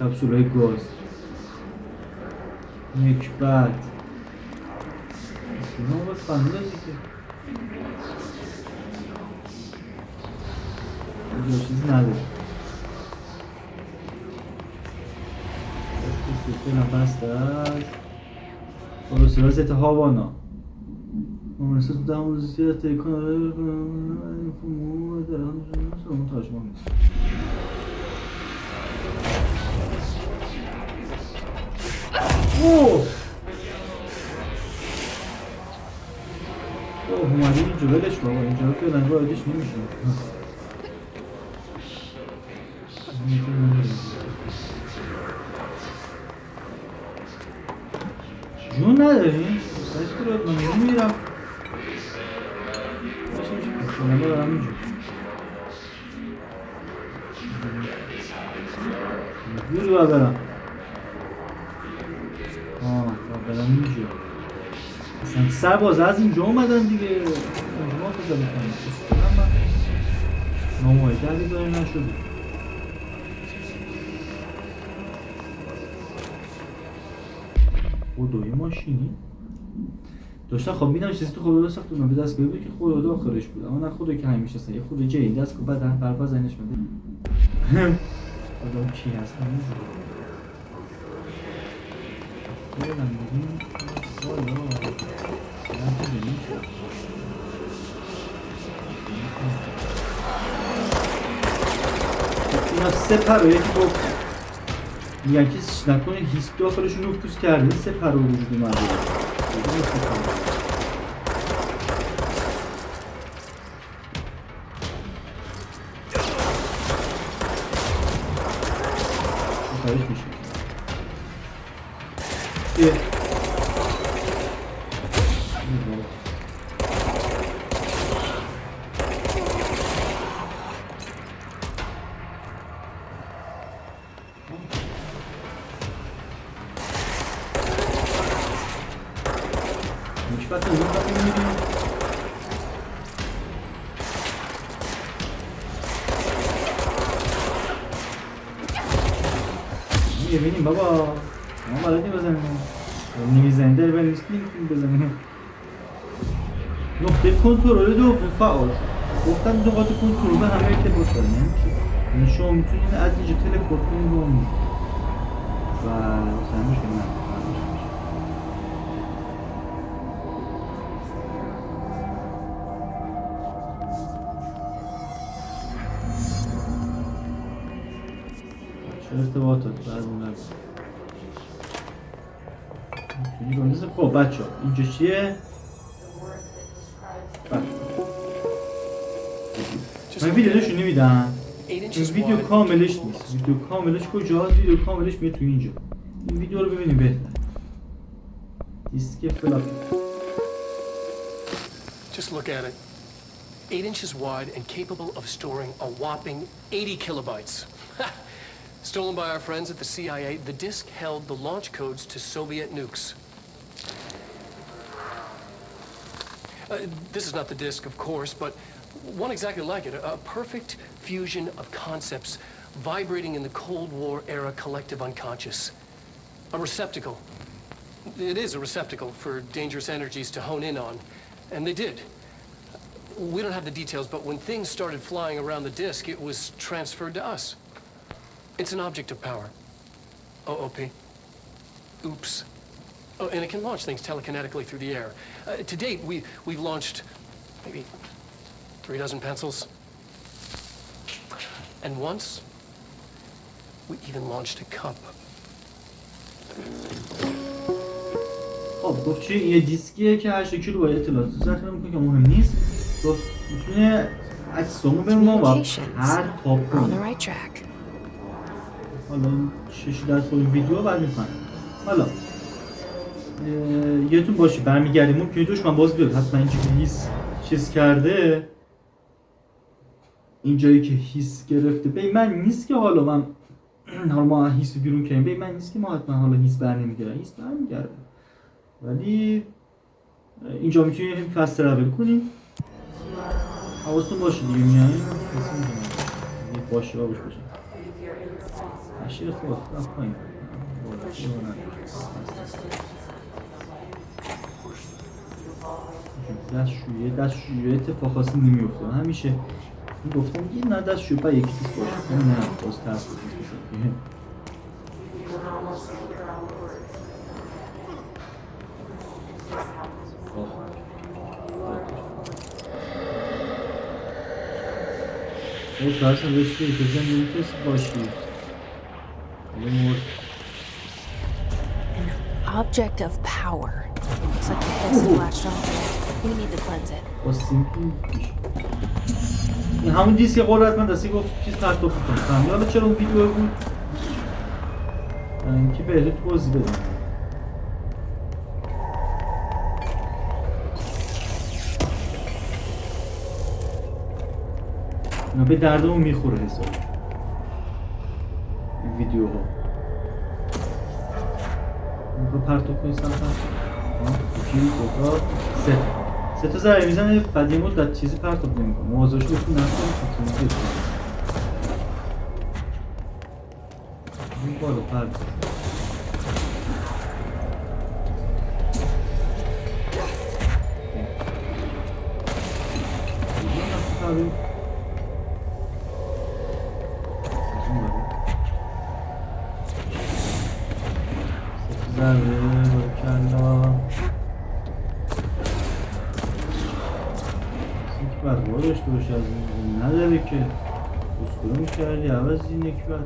کپسول های گاز نکبت اینا باید خنده دازی که اینجا چیزی نداره فعلا بسته است خلاصه وزیت هاوانا ممارسه تو دهم روزی زیاد تریکان این فمو داره همون تاجمان نیست اوه اومدیم اینجا ولش بابا اینجا فعلا واردش نمیشه جون نداریم؟ سایت کرد من نمیرم باشه میشه کنم دارم اینجا بیرو رو برم برم اینجا اصلا سرباز از اینجا اومدن دیگه اینجا محافظه بکنم اصلا من نامایی دردی داری نشده خدای ماشینی داشتن خب میدم چیزی تو خدا ساخت اونو به دست بیاره که خدا داخلش بود اما نه خدا که همیشه هستن یه خدا جدید است که بعد برپا زنش میده خدا چی هست نمیشه بودم میدیم اینا سه پر یکی گفت میگن که نکنه هیچ داخلشون رو پوست کرده سه پر رو وجود اومده کارش میشه ببینیم بابا ما بلدی بزنیم نمیزنیم داره بنویسید نمیتونیم بزنیم نقطه کنترل دوم فعال گفتم نقاط کنترل به همه ارتباط داره یعنی شما میتونید از اینجا تلپورت کنید به اون و مثلا میشه نه ارتباطات بعد اون نگذاریم خب بچه ها اینجا چیه؟ من ویدیو نشون نمیدم این ویدیو کاملش نیست ویدیو کاملش کجاست؟ ویدیو کاملش میاد تو اینجا این ویدیو رو ببینیم بهتر دیسک فلاپی Just look at it. 8 inches wide and capable of storing a whopping 80 kilobytes. Stolen by our friends at the CIA, the disk held the launch codes to Soviet nukes. This is not the disk, of course, but one exactly like it. A perfect fusion of concepts vibrating in the Cold War era collective unconscious. A receptacle. It is a receptacle for dangerous energies to hone in on, and they did. We don't have the details, but when things started flying around the disk, it was transferred to us. It's an object of power. OOP. Oops. Oh, and it can launch things telekinetically through the air. To date, we've launched maybe 3 dozen pencils. And once, we even launched a cup. خب گفت چیه یه دیسکیه که 8 کیلو باید اطلاعات ذخیره میکنه که مهم نیست گفت میتونه عکسامو به ما و هر تاپ کنه حالا ششی در خود ویدیو بعد میکنم حالا یادتون باشه برمیگردیم ممکنه دشمن باز بیاد حتما اینجا که هیس چیز کرده اینجایی که هیس گرفته به من نیست که حالا من حالا ما هیس رو بیرون کنیم به من نیست که ما حتما حالا هیس برنمیگرده هیس برمیگرده ولی اینجا میتونیم فست ترول کنیم حواستون باشه دیگه میاییم باشه باش باشه اشیر خوب افتاد پایین دستشویه اتفاق خاصی نمیفته همیشه گفتم یه نه دستشویه با یکی توش باشه نه باز ترس بود او ترس هم بشتی کسی هم نمیتونست باشی Object of power. Looks like the place is latched off. We need to cleanse it. این همون دیسک قدرتمند دستی گفت چیز پرتاب کنم حالا چرا اون ویدیو بود؟ اینکه بهت توضیح بدم اینا به دردمون میخوره حساب ویدیوها. میخوا پرتاب کنی سمت یکی دوتا سه تا ضربه میزنه بعد یه مدت چیزی پرتاب نمیکنه. موازه‌اش رو تو نکنه که چیزی این بالا پرتاب داشته باشه از این نداره که اسکولا میکردی عوض این یکی بعد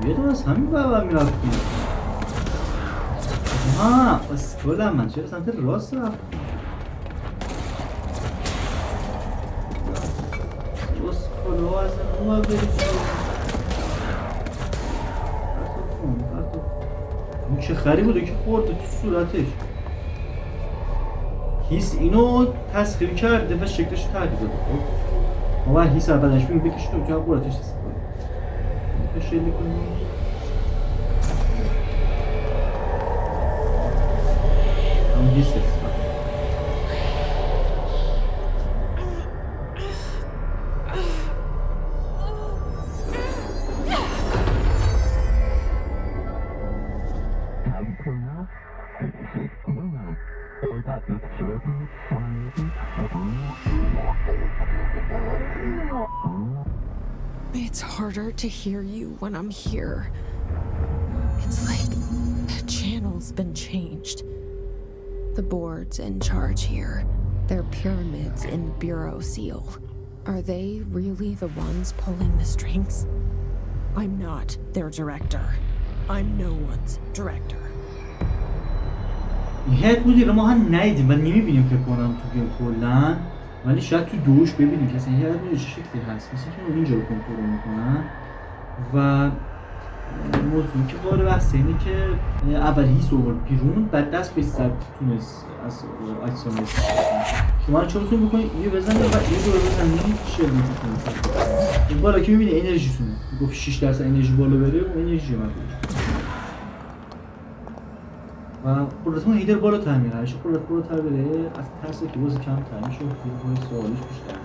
یه دو از همین بابا میرفتیم. اسکولا من چرا سمت راست رفتم؟ اسکولا از اون باید برید این چه خری بوده که خورده تو صورتش. هیس اینو تسخیر کرده و شکلش رو تغییر داده. خب ما باید هیس رو بدنش بیم بکشید و جواب قراتش استفاده شلی کنیم. همون هیس هست. It's harder to hear you when I'm here. It's like the channel's been changed. The board's in charge here. They're pyramids in bureau seal. Are they really the ones pulling the strings? I'm not their director. I'm no one's director. هد مدیر ما هم ندیدیم و نمیبینیم فکر کنم تو گیم کلن، ولی شاید تو دوش ببینیم که اصلا هد مدیر چه شکلی هست، مثل که اینجا رو کنترل میکنن. و موضوعی که وارد بحث اینه که اول هیس آورد بیرون بعد دست به سر تونست از اجسام استفاده کنه. شما رو چطور بکنید یه بزنید و یه دور بزنید چه میتونید این بالا که میبینه انرژیتونه گفت 6% انرژی بالا بره و انرژی اومد و قدرتمون هیدر بالاتر میره. هرچی قدرت بالاتر بره از ترسه که بازی کمتر میشه و فیلم‌های سوالش بیشتر.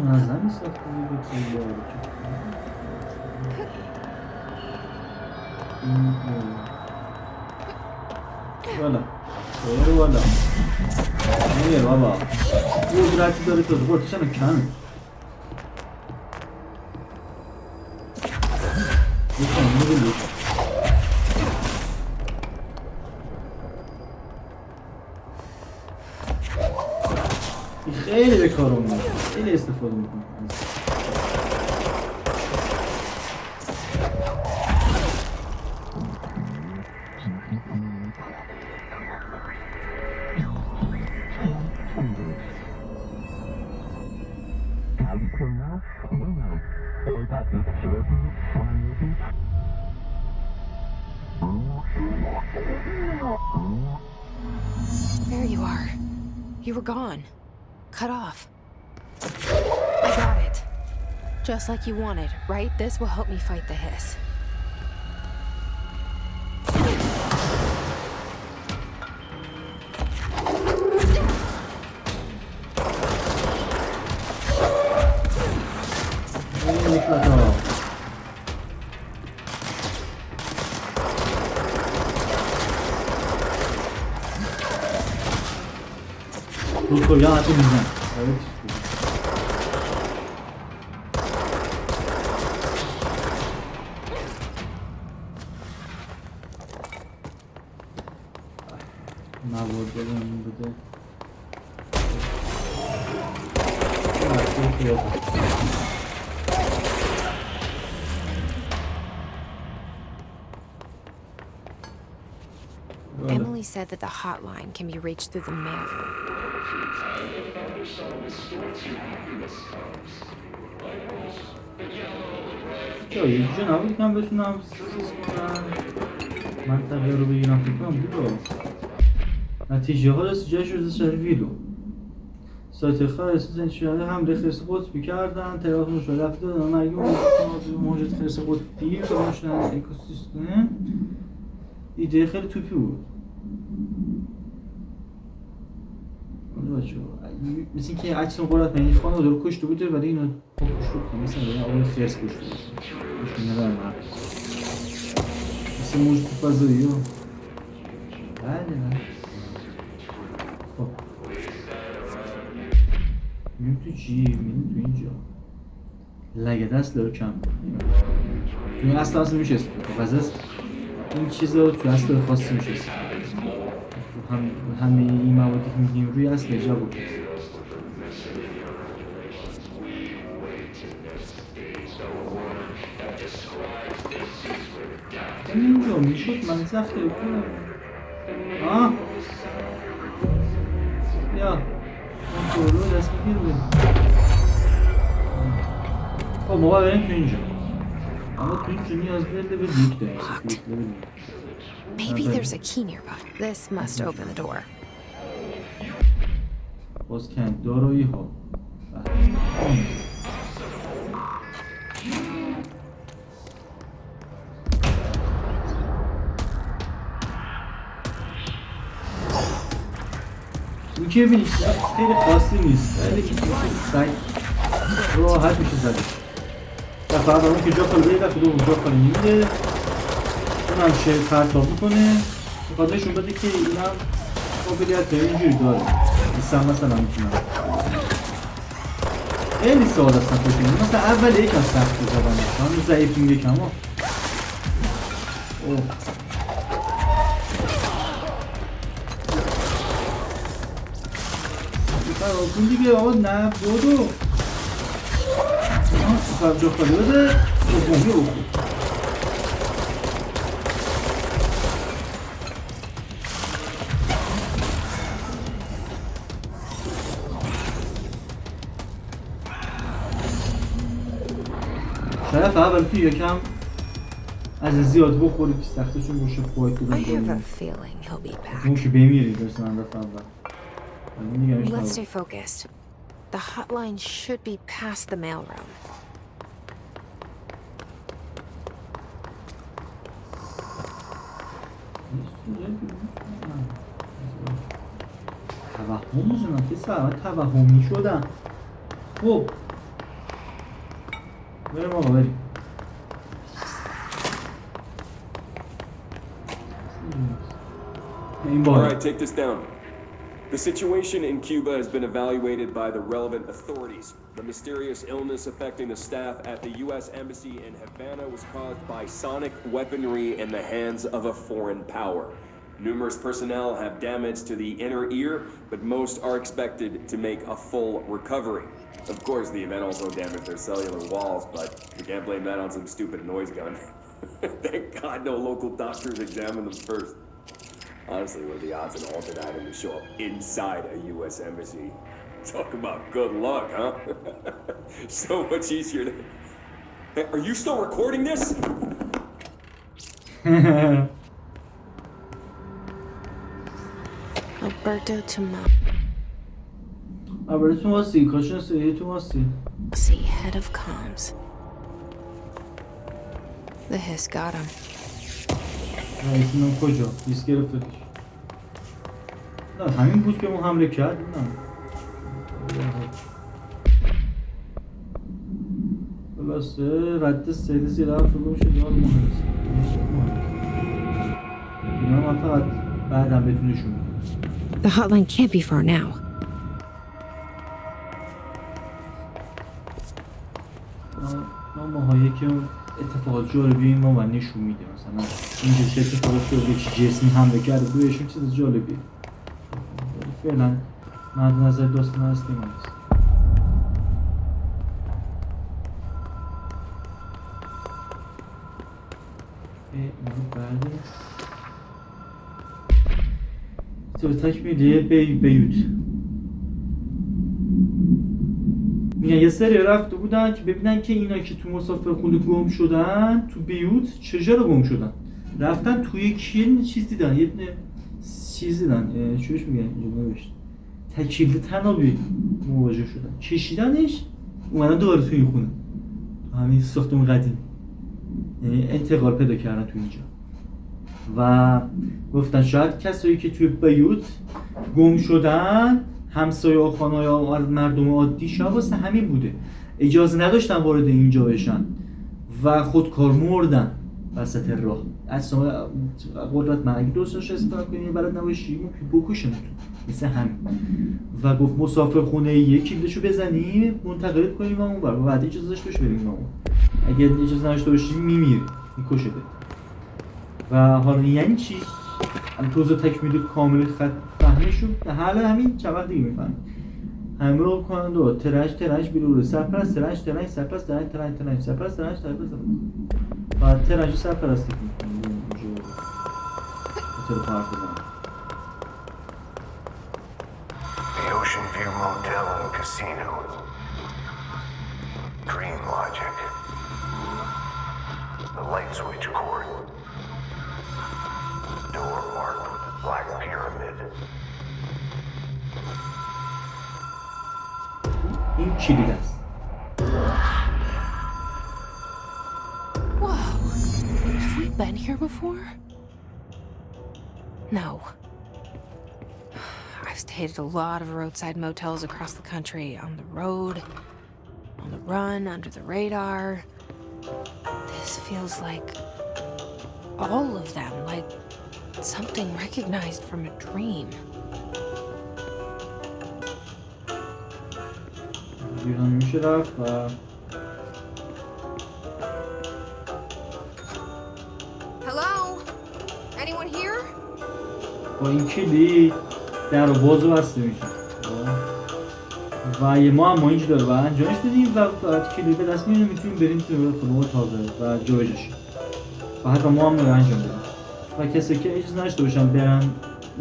منظم نیست که بکنی یارو والا برو والا میره بابا قدرتی داره که قدرتش هم کمه. خیلی به کار اومده، خیلی استفاده میکنه. There you are. You were gone. Cut off. I got it. Just like you wanted, right? This will help me fight the hiss. کلا حتی میزن مواد بدن بده Emily said that the hotline can be reached through the mail. چرا یه جوجه نبود که من بتونم چیز کنم منطقه رو بگیرم فکر کنم بود نتیجه ها رسیجه شده شهر ویلو سایت خارج شده حمله خرس قطبی کردن طرف مشارکت دادن مرگی موجود خرس قطبی که باشن اکوسیستم ایده خیلی توپی بود مثل اینکه عکس اون قرارت من این خانه رو کشته بوده ولی اینو کشته بود مثلا این آقای خرس کشته بود کشته ندارم مثل موجود فضایی ها بله خب میریم تو چی؟ میریم تو اینجا لگه دست داره کم تو این اصلا میشه استفاده پس از این چیزا تو اصل خاصی میشه استفاده همه این موادی که میگیم روی اصل جواب هست اینجا میشد من زفته کنم بیا کنترل دست بگیر بریم خب ما باید بریم تو اینجا اما تو اینجا نیاز به لول یک داریم Maybe there's a key nearby. This must open the door. باز کند دارایی ها این که ببینید خیلی خاصی نیست ولی که سعی راحت میشه زده و فقط اون که جا خالی بده دفعه دوم جا خالی میده اونم پرتاب میکنه میخواد نشون بده که اینم قابلیت اینجوری داره نیستم مثلا میتونم خیلی سوال هستم کنیم مثلا اول یکم سخت رو زدن هم ضعیفیم یکم ها کن دیگه آقا نه بودو فقط جا خالی بده بومی رو بخور شاید فقط ولی توی یکم از زیاد بخوری پیش سختشون باشه خواهد I have بودن a feeling he'll be back. اون که بمیری درست من رفت اول Let's stay focused. The hotline should be past the mailroom. توهم میزنم که سرمت توهمی شدن خب بریم آقا بریم Alright, take this down. The situation in Cuba has been evaluated by the relevant authorities. The mysterious illness affecting the staff at the U.S. Embassy in Havana was caused by sonic weaponry in the hands of a foreign power. Numerous personnel have damage to the inner ear, but most are expected to make a full recovery. Of course, the event also damaged their cellular walls, but you can't blame that on some stupid noise gun. Thank God no local doctors examined them first. Honestly, what are the odds an alternate item to show up inside a U.S. embassy? Talk about good luck, huh? So much easier to... Hey, are you still recording this? Alberto Tuma. Alberto Tomasi, کاشون سریع Tomasi. See, head of comms. The hiss got him. رئیسینم کجا؟ دیس گرفتش نه همین بود که ما حمله کرد نه خلاصه رد سیل زیرا فرگوم شد یاد مهندس اینا من فقط بعدم بتونشون میدم The hotline can't be far now. ماهایی که اتفاقات جالبی ما من نشون میده مثلا اینجا چه اتفاقات جالبی چه جسمی حمله کرده بویشون چیز جالبی فعلا مد نظر داستان هستیم هست اینو بردیم تو تکمیلیه بیوت میگن یه سری رفته بودن که ببینن که اینا که تو مسافرخونه گم شدن تو بیوت چجا رو گم شدن رفتن توی یه چیز دیدن یه چیز دیدن چوش میگن اینجا نوشت تکیل تنابی مواجه شدن کشیدنش اومدن دوباره توی این خونه همین ساختمون قدیم یعنی انتقال پیدا کردن تو اینجا و گفتن شاید کسایی که توی بیوت گم شدن همسایه و خانه‌های مردم عادی شاید واسه همین بوده اجازه نداشتن وارد اینجا بشن و خودکار مردن وسط راه اصلا قدرت من اگه دوستاش استفاده کنیم بلد نباشی ممکن بکشنتون مثل همین و گفت مسافر خونه یکی کلیدشو بزنیم منتقلت کنیم اون بر و بعد اجازه داشته بریم اون اگه اجازه نداشته باشی میمیری میکشه بده و حالا یعنی چی الان توضیح تکمیل کامل خط فهمیشو حالا همین چند وقت دیگه میفهمیم همراه کنند و ترنج بیرون سرپرست ترنج سرپرست ترنج سرپرست و ترنج سرپرست کنیم اونجا تلفن حرف بزنم The Ocean View Motel and Casino. Dream Logic. The light switch cord. Door marked with a black pyramid. این کلید است Whoa. Have we been here before? No. I've stayed at a lot of roadside motels across the country, on the road, on the run, under the radar. This feels like all of them, like something recognized from a dream. بیرون میشه رفت و Hello? Anyone here? با این کلید در و باز و بسته میشه و یه ما هم اینجا داره و انجامش بدیم و بعد کلید به دست میگیریم میتونیم بریم توی خونه اتاقه و جابجاش و حتی ما هم انجام بدیم و کسی که اجازه نداشته باشن برن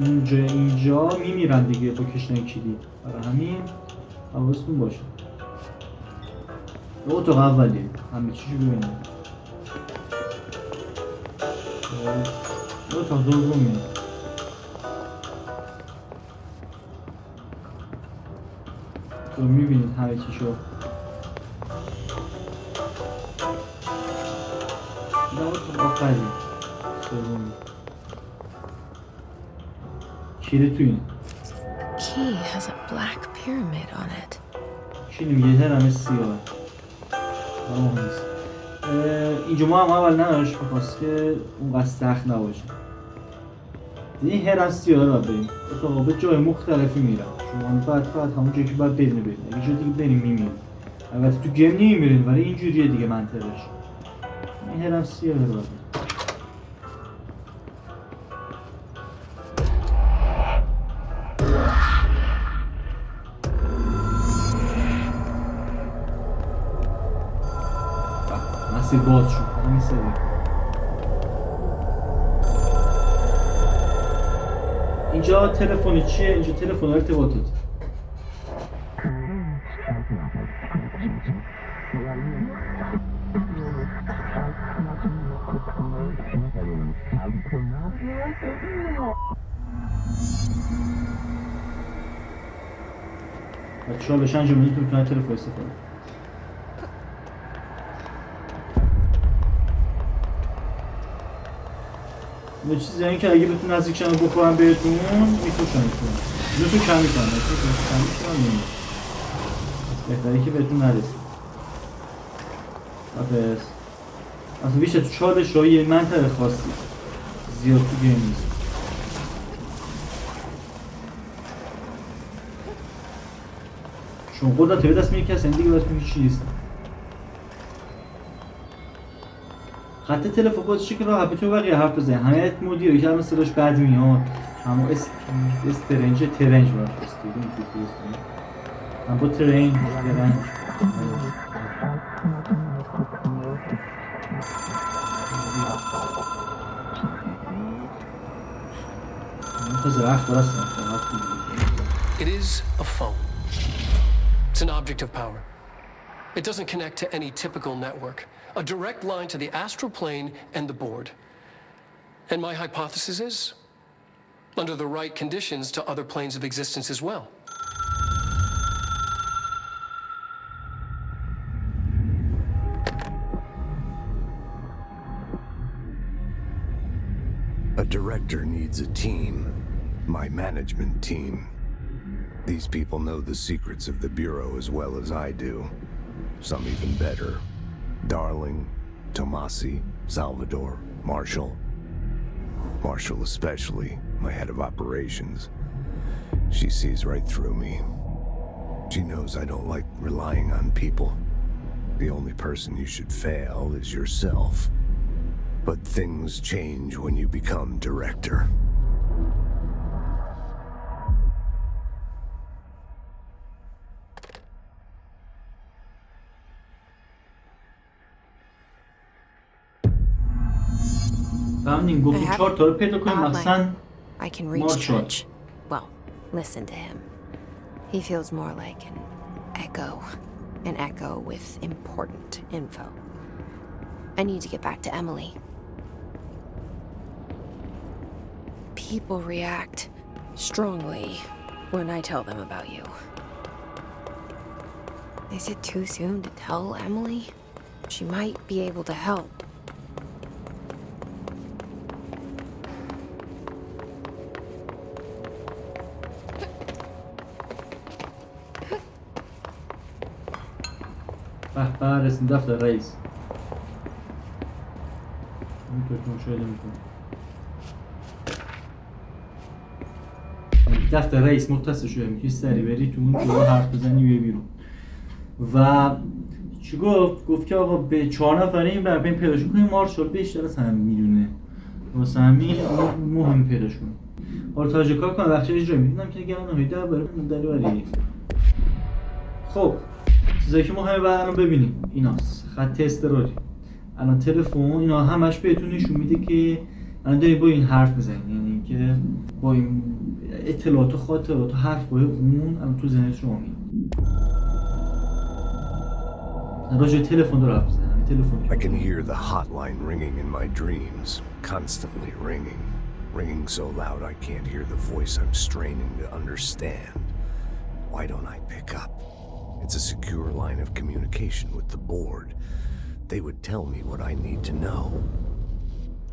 اینجا میمیرن دیگه با کشیدن کلید برای همین حواستون باشه اتاق اولیه همه چیشو ببینیم اتاق دومیه تو میبینید همه چیشو اتاق آخری دومی کلید تو این Key has a black pyramid on it. کلید میگه هر همه سیاه اینجا ما هم اول نداشت بخواست که اونقدر سخت نباشه این هر از سیاه را بریم اتاقا به جای مختلفی میرم شما بعد همون جایی که باید بریم اگه جا دیگه بریم میمیریم البته تو گیم نمیمیریم ولی اینجوریه دیگه منطقش این هر از سیاه را بریم باز شد همین سری اینجا تلفنی چیه؟ اینجا تلفن ارتباطات بچه‌ها بهش انجام بدید تو میتونن تلفن استفاده یه چیزی این که اگه بهتون نزدیک شن بخورن بهتون میکشنتون اینو تو کم میکنن بهتره که بهتون نرسید اصلا بیشتر تو چالش های یه منطقه خاصی زیاد تو گیم نیست چون قدرت به دست میگه کسی این دیگه باید هیچی نیست خط تلفن باز شکل راحت بتونه بقیه حرف بزنه همه مدیره که همه صداش بد میاد همه ترنج باید استیدیم هم با ترنج It is a phone. It's an object of power. It doesn't connect to any typical network. A direct line to the astral plane and the board. And my hypothesis is, under the right conditions to other planes of existence as well. A director needs a team. My management team. These people know the secrets of the Bureau as well as I do. Some even better. Darling, Tomasi, Salvador, Marshall. Marshall especially, my head of operations. She sees right through me. She knows I don't like relying on people. The only person you should fail is yourself. But things change when you become director. فهمیدین گفتیم 4 تا رو پیدا کنیم مثلا I can reach Touch. Well, listen to him. He feels more like an echo with important info. I need to get back to Emily. People react strongly when I tell them about you. Is it too soon to tell Emily? She might be able to help. به رسیم دفتر رئیس. اینطور که مشاهده میکنم دفتر رئیس مختصر شده، میتونی سری بری تو اون جلو حرف بزنی بیای بیرون. و چی گفت که آقا به 4 نفره این برپین پیداش کنیم. مارشال بیشتر از همه میدونه واسه همین مهم پیداش کنیم. حالا تاجه کار کنم وقتی اجرا میدونم که دیگه نهایی درباره مندلی ولی خب چیزایی که مهمه بعد الان ببینیم ایناست. خط اضطراری، الان تلفن، اینا همش بهتون نشون میده که الان داریم با این حرف بزنید، یعنی که با این اطلاعات و خاطرات و حرفای اون الان تو ذهن شما میاد. راجع تلفن داره حرف بزنید. I can hear the hotline ringing in my dreams, constantly ringing so loud I can't hear the voice I'm straining to understand. Why don't I pick up? It's a secure line of communication with the board. They would tell me what I need to know.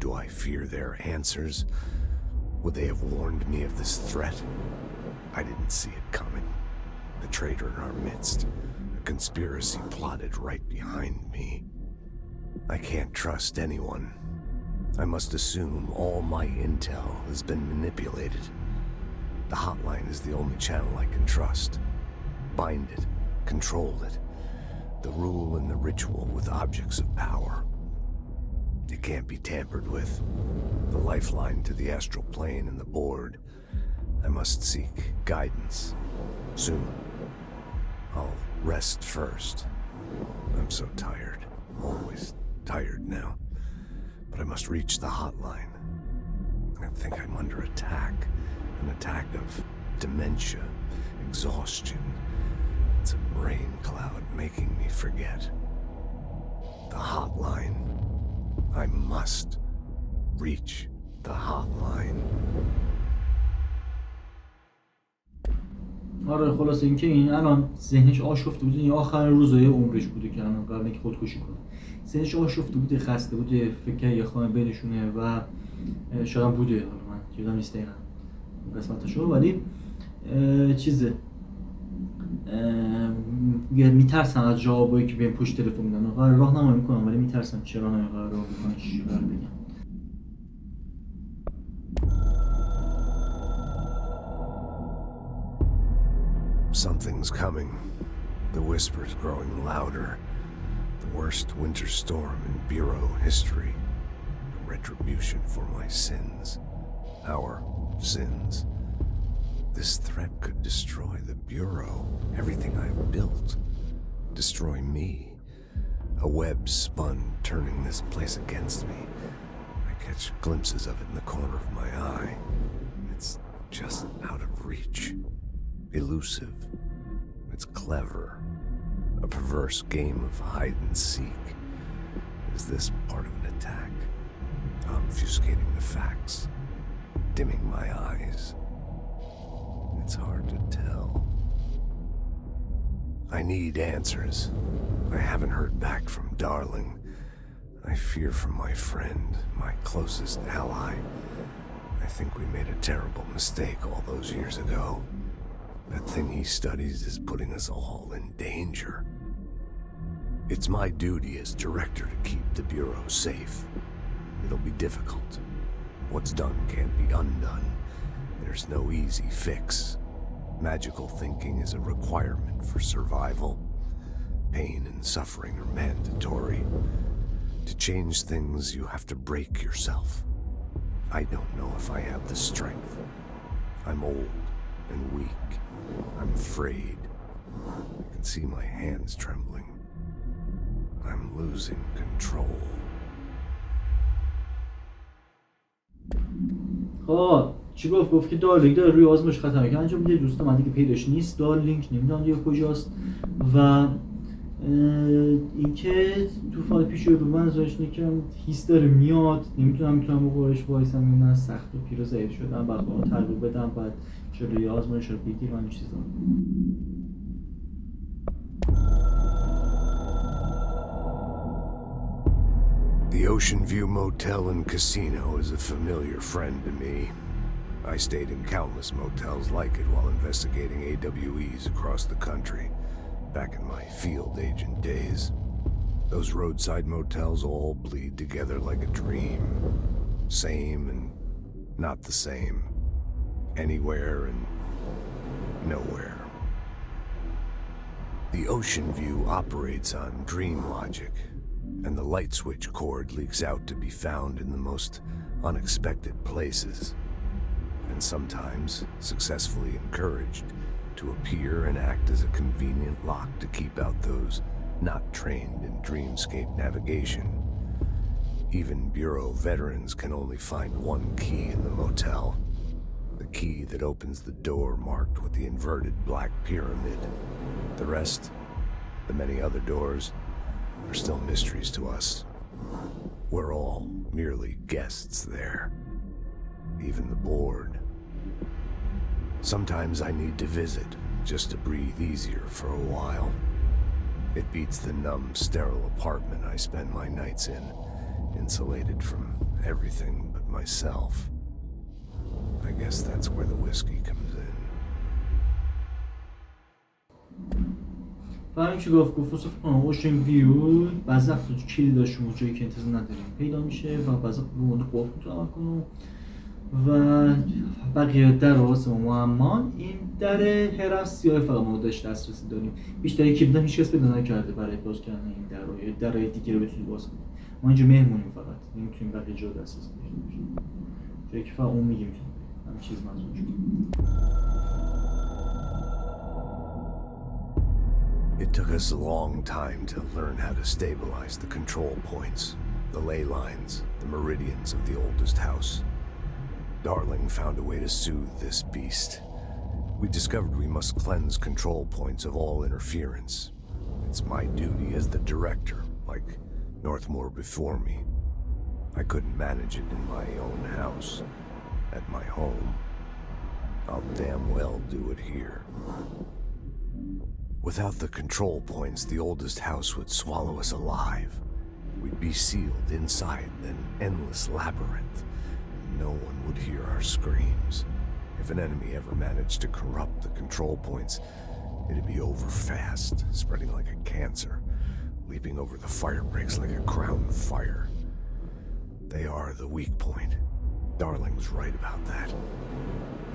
Do I fear their answers? Would they have warned me of this threat? I didn't see it coming. The traitor in our midst. A conspiracy plotted right behind me. I can't trust anyone. I must assume all my intel has been manipulated. The hotline is the only channel I can trust. Bind it. Control it. The rule and the ritual with objects of power. It can't be tampered with. The lifeline to the astral plane and the board. I must seek guidance. Soon. I'll rest first. I'm so tired. Always tired now. But I must reach the hotline. I think I'm under attack. An attack of dementia, exhaustion. It's a rain cloud making me forget. The hotline. I must reach the hotline. آره خلاصه اینکه این الان ذهنش آشفته بود. این آخرین روزای عمرش بوده که الان قبل اینکه خودکشی کنه ذهنش آشفته بوده، خسته بوده، فکر کنه یه خانه بینشونه و شاید هم بوده. حالا من یادم نیست دقیقاً قسمتشو، ولی چیزه میترسن از جوابایی که بهم پشت تلفن میدن. قرار راهنمایی میکنم ولی میترسن چرا نمیقرار راه میکنن، چی قرار بگم. Something's coming. The whisper's growing louder. The worst winter storm in Bureau history. A retribution for my sins. Our sins. This threat could destroy the Bureau, everything I've built. Destroy me. A web spun, turning this place against me. I catch glimpses of it in the corner of my eye. It's just out of reach. Elusive. It's clever. A perverse game of hide and seek. Is this part of an attack? Obfuscating the facts. dimming my eyes. It's hard to tell. I need answers. I haven't heard back from Darling. I fear for my friend, my closest ally. I think we made a terrible mistake all those years ago. That thing he studies is putting us all in danger. It's my duty as director to keep the Bureau safe. It'll be difficult. What's done can't be undone. There's no easy fix. Magical thinking is a requirement for survival. Pain and suffering are mandatory. To change things, you have to break yourself. I don't know if I have the strength. I'm old and weak. I'm afraid. I can see my hands trembling. I'm losing control. چی گفت که دارلینگ داره روی آزمایش خطرناک انجام میده. دوست من دیگه پیداش نیست دارلینگ، نمیدونم دیگه کجاست. و اینکه تو فایل پیشروی به من ازش نکم هیس داره میاد، نمیتونم با قرش وایسم یا نه، سخت و پیر و ضعیف شدم، بعد با تغییر بدم، بعد جلوی آزمایش رو بگیرم این چیزا. The Ocean View Motel and Casino is a familiar friend to me. I stayed in countless motels like it while investigating AWEs across the country, back in my field agent days. Those roadside motels all bleed together like a dream. Same and not the same. Anywhere and nowhere. The Ocean View operates on dream logic, and the light switch cord leaks out to be found in the most unexpected places, and sometimes successfully encouraged to appear and act as a convenient lock to keep out those not trained in dreamscape navigation. Even Bureau veterans can only find one key in the motel, the key that opens the door marked with the inverted black pyramid. The rest, the many other doors, are still mysteries to us. We're all merely guests there, even the board. Sometimes I need to visit, just to breathe easier for a while. It beats the numb, sterile apartment I spend my nights in, insulated from everything but myself. I guess that's where the whiskey comes in. و همین که گفت واسه اوشن ویو بعضی وقتا تو کلیداشون جایی که انتظار نداریم پیدا میشه و بعضی وقتا به قفل میتونه عمل کنه و بقیه در واسه معمان. این در هرم سیاه فقط ما داشت دسترسی داریم، بیشتر کلید هم هیچ کس پیدا نکرده برای باز کردن این درهای دیگه رو بتونیم باز کنیم. ما اینجا مهمونیم، فقط نمیتونیم بقیه جا دسترسی داشته باشیم، جایی که فقط اون میگیم همین چیز منظور شد. It took us a long time to learn how to stabilize the control points, the ley lines, the meridians of the oldest house. Darling found a way to soothe this beast. We discovered we must cleanse control points of all interference. It's my duty as the director, like Northmore before me. I couldn't manage it in my own house, at my home. I'll damn well do it here. Without the control points, the oldest house would swallow us alive. We'd be sealed inside an endless labyrinth. No one would hear our screams. If an enemy ever managed to corrupt the control points, it'd be over fast, spreading like a cancer, leaping over the fire breaks like a crown fire. They are the weak point. Darling's right about that.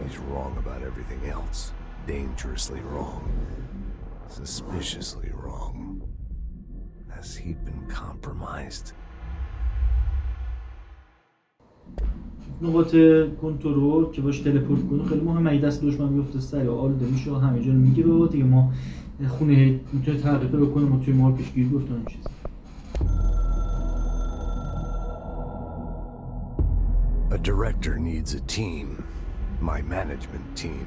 He's wrong about everything else. Dangerously wrong. Suspiciously wrong. Has he been compromised? نقاط کنترل که باش تلپورت کنه خیلی مهمه. اگه دست دشمن بیفته سریع آلوده میشه و همه جا رو میگیره و دیگه ما خونه میتونه تغییر پیدا کنه، ما توی مار پیشگیری گفتن این چیزی. A director needs a team. My management team.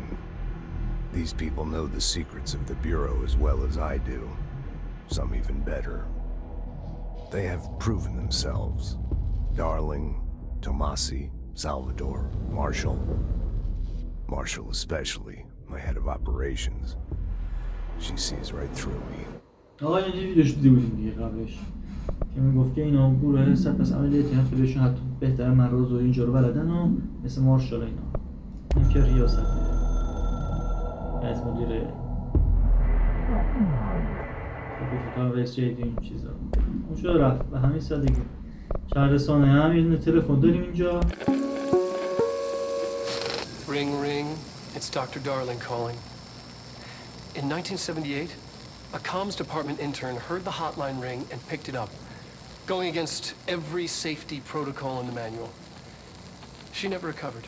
These people know the secrets of the Bureau as well as I do. Some even better. They have proven themselves. Darling, Tomasi, Salvador, Marshall especially, my head of operations. She sees right through me. آقا اینجا ویدیوش دیده بودیم دیگه قبلش که میگفت که اینا گروه سپس عملیاتی هست خودشون حتی بهتر من روز و اینجا رو بلدن و مثل مارشال اینا این که ریاسته از مدیره گفتم رئیس جدید این چیزا اون شده رفت به همین سادگی چند رسانه هم یه دونه تلفن داریم اینجا. Ring, ring. It's Dr. Darling calling. In 1978, a comms department intern heard the hotline ring and picked it up, going against every safety protocol in the manual. She never recovered,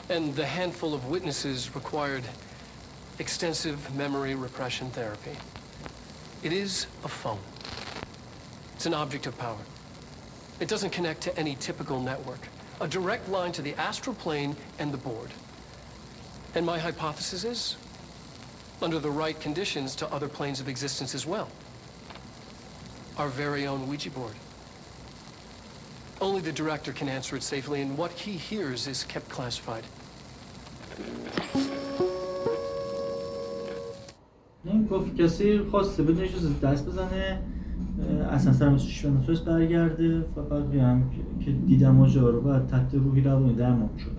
and the handful of witnesses required extensive memory repression therapy. It is a phone. It's an object of power. It doesn't connect to any typical network. A direct line to the astral plane and the board. And my hypothesis is, under the right conditions, to other planes of existence as well. Our very own Ouija board. Only the director can answer it safely, and what he hears is kept classified. این گفت کسی خواسته بدون اجازه دست بزنه اصلا سرمسوش نتونست برگرده و بعد هم که دیدم ماجرا رو بعد تحت روحی روانی درمان شد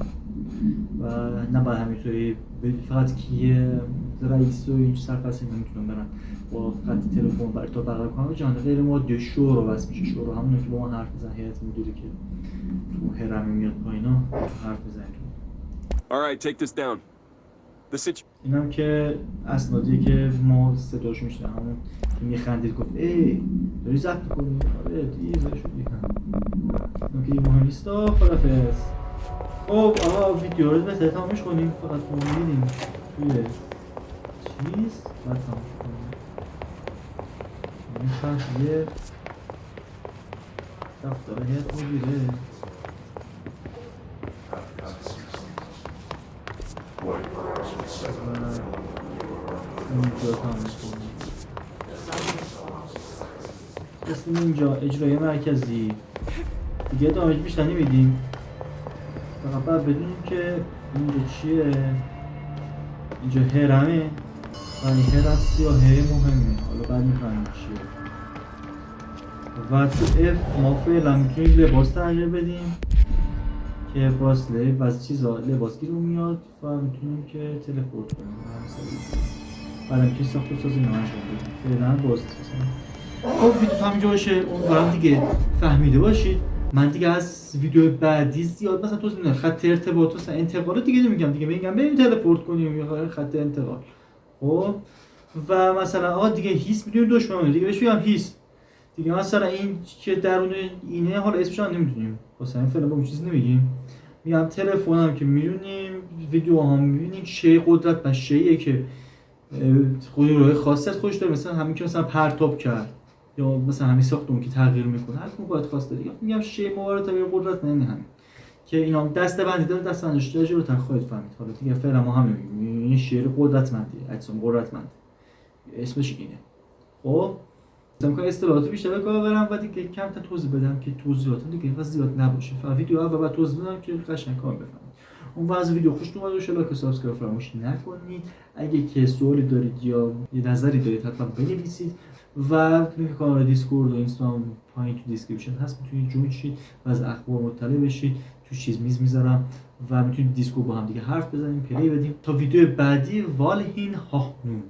و نه باید همینطوری فقط که رئیس و این سرپرستی نمیتونن برن با خط تلفن برای تا بغل کنم جهان غیر مادی شو رو بس میشه شو رو همونه که با ما حرف بزن هیئت مدیره که تو هرمی میاد پایینا حرف بزن. All right, take this down. اینم که اسنادیه که ما صداش میشنه همون که میخندید گفت ای داری ضبط کنی؟ آره دیگه زده شدی اینم که مهم نیست خدافظ. خب آقا ویدیو رو بهتر تمامش کنیم فقط ما میدیم توی چیز باید تمامش کنیم این خواهیه دفتر هیئت مدیره اینجا تمامش کنیم اسم اینجا اجرای مرکزی دیگه دامج بیشتر نمیدیم فقط باید بدونیم که اینجا چیه اینجا هرمه و این هرم سیاهه مهمه حالا بعد میخوایم چیه و تو اف ما فعلا میتونیم لباس تغییر بدیم که باز بعضی چیزا لباسگیر رو میاد و میتونیم که تلپورت کنیم بعد میتونیم ساخت و سازی نمانش بدیم فعلا باز بسیم. خب ویدیو تا همینجا باشه امیدوارم دیگه فهمیده باشید. من دیگه از ویدیو بعدی زیاد مثلا توضیح نمیدم خط ارتباط مثلا انتقال دیگه نمیگم دیگه میگم بریم تلپورت کنیم یا خط انتقال. خب و مثلا آقا دیگه هیس میدونیم دشمنه دیگه بهش میگم هیس دیگه مثلا این که درون اینه حالا اسمش هم نمیدونیم واسه این فعلا با اون چیز نمیگیم. میگم تلفنم که میدونیم ویدیو هم میبینیم چه قدرت شیه که قدرت خاصیت خودش داره مثلا همین که مثلا پرتاب کرد یا مثلا همین ساختمون که تغییر میکنه هر کدوم باید خواسته دیگه میگم شی موارد به قدرت نه همین که اینا دسته بندی داره دسته بندیش داره رو خواهید فهمید. حالا دیگه فعلا ما هم میگیم این شعر قدرتمندی اجسام قدرتمند اسمش اینه. خب مثلا که اصطلاحات بیشتر کار برام و دیگه کم تا توضیح بدم که توضیحات دیگه اینقدر زیاد نباشه فقط ویدیو اول بعد توضیح بدم که قشنگ کار بفهمید. اون واسه ویدیو خوشتون اومد باشه لایک و سابسکرایب فراموش نکنید. اگه که سوالی دارید یا یه نظری دارید حتما بنویسید و لینک کانال دیسکورد و اینستاگرام پایین تو دیسکریپشن هست میتونید جوین شید و از اخبار مطلع بشید. تو چیز میذارم و میتونید دیسکورد با هم دیگه حرف بزنیم پلی بدیم تا ویدیو بعدی والهین هاهنون.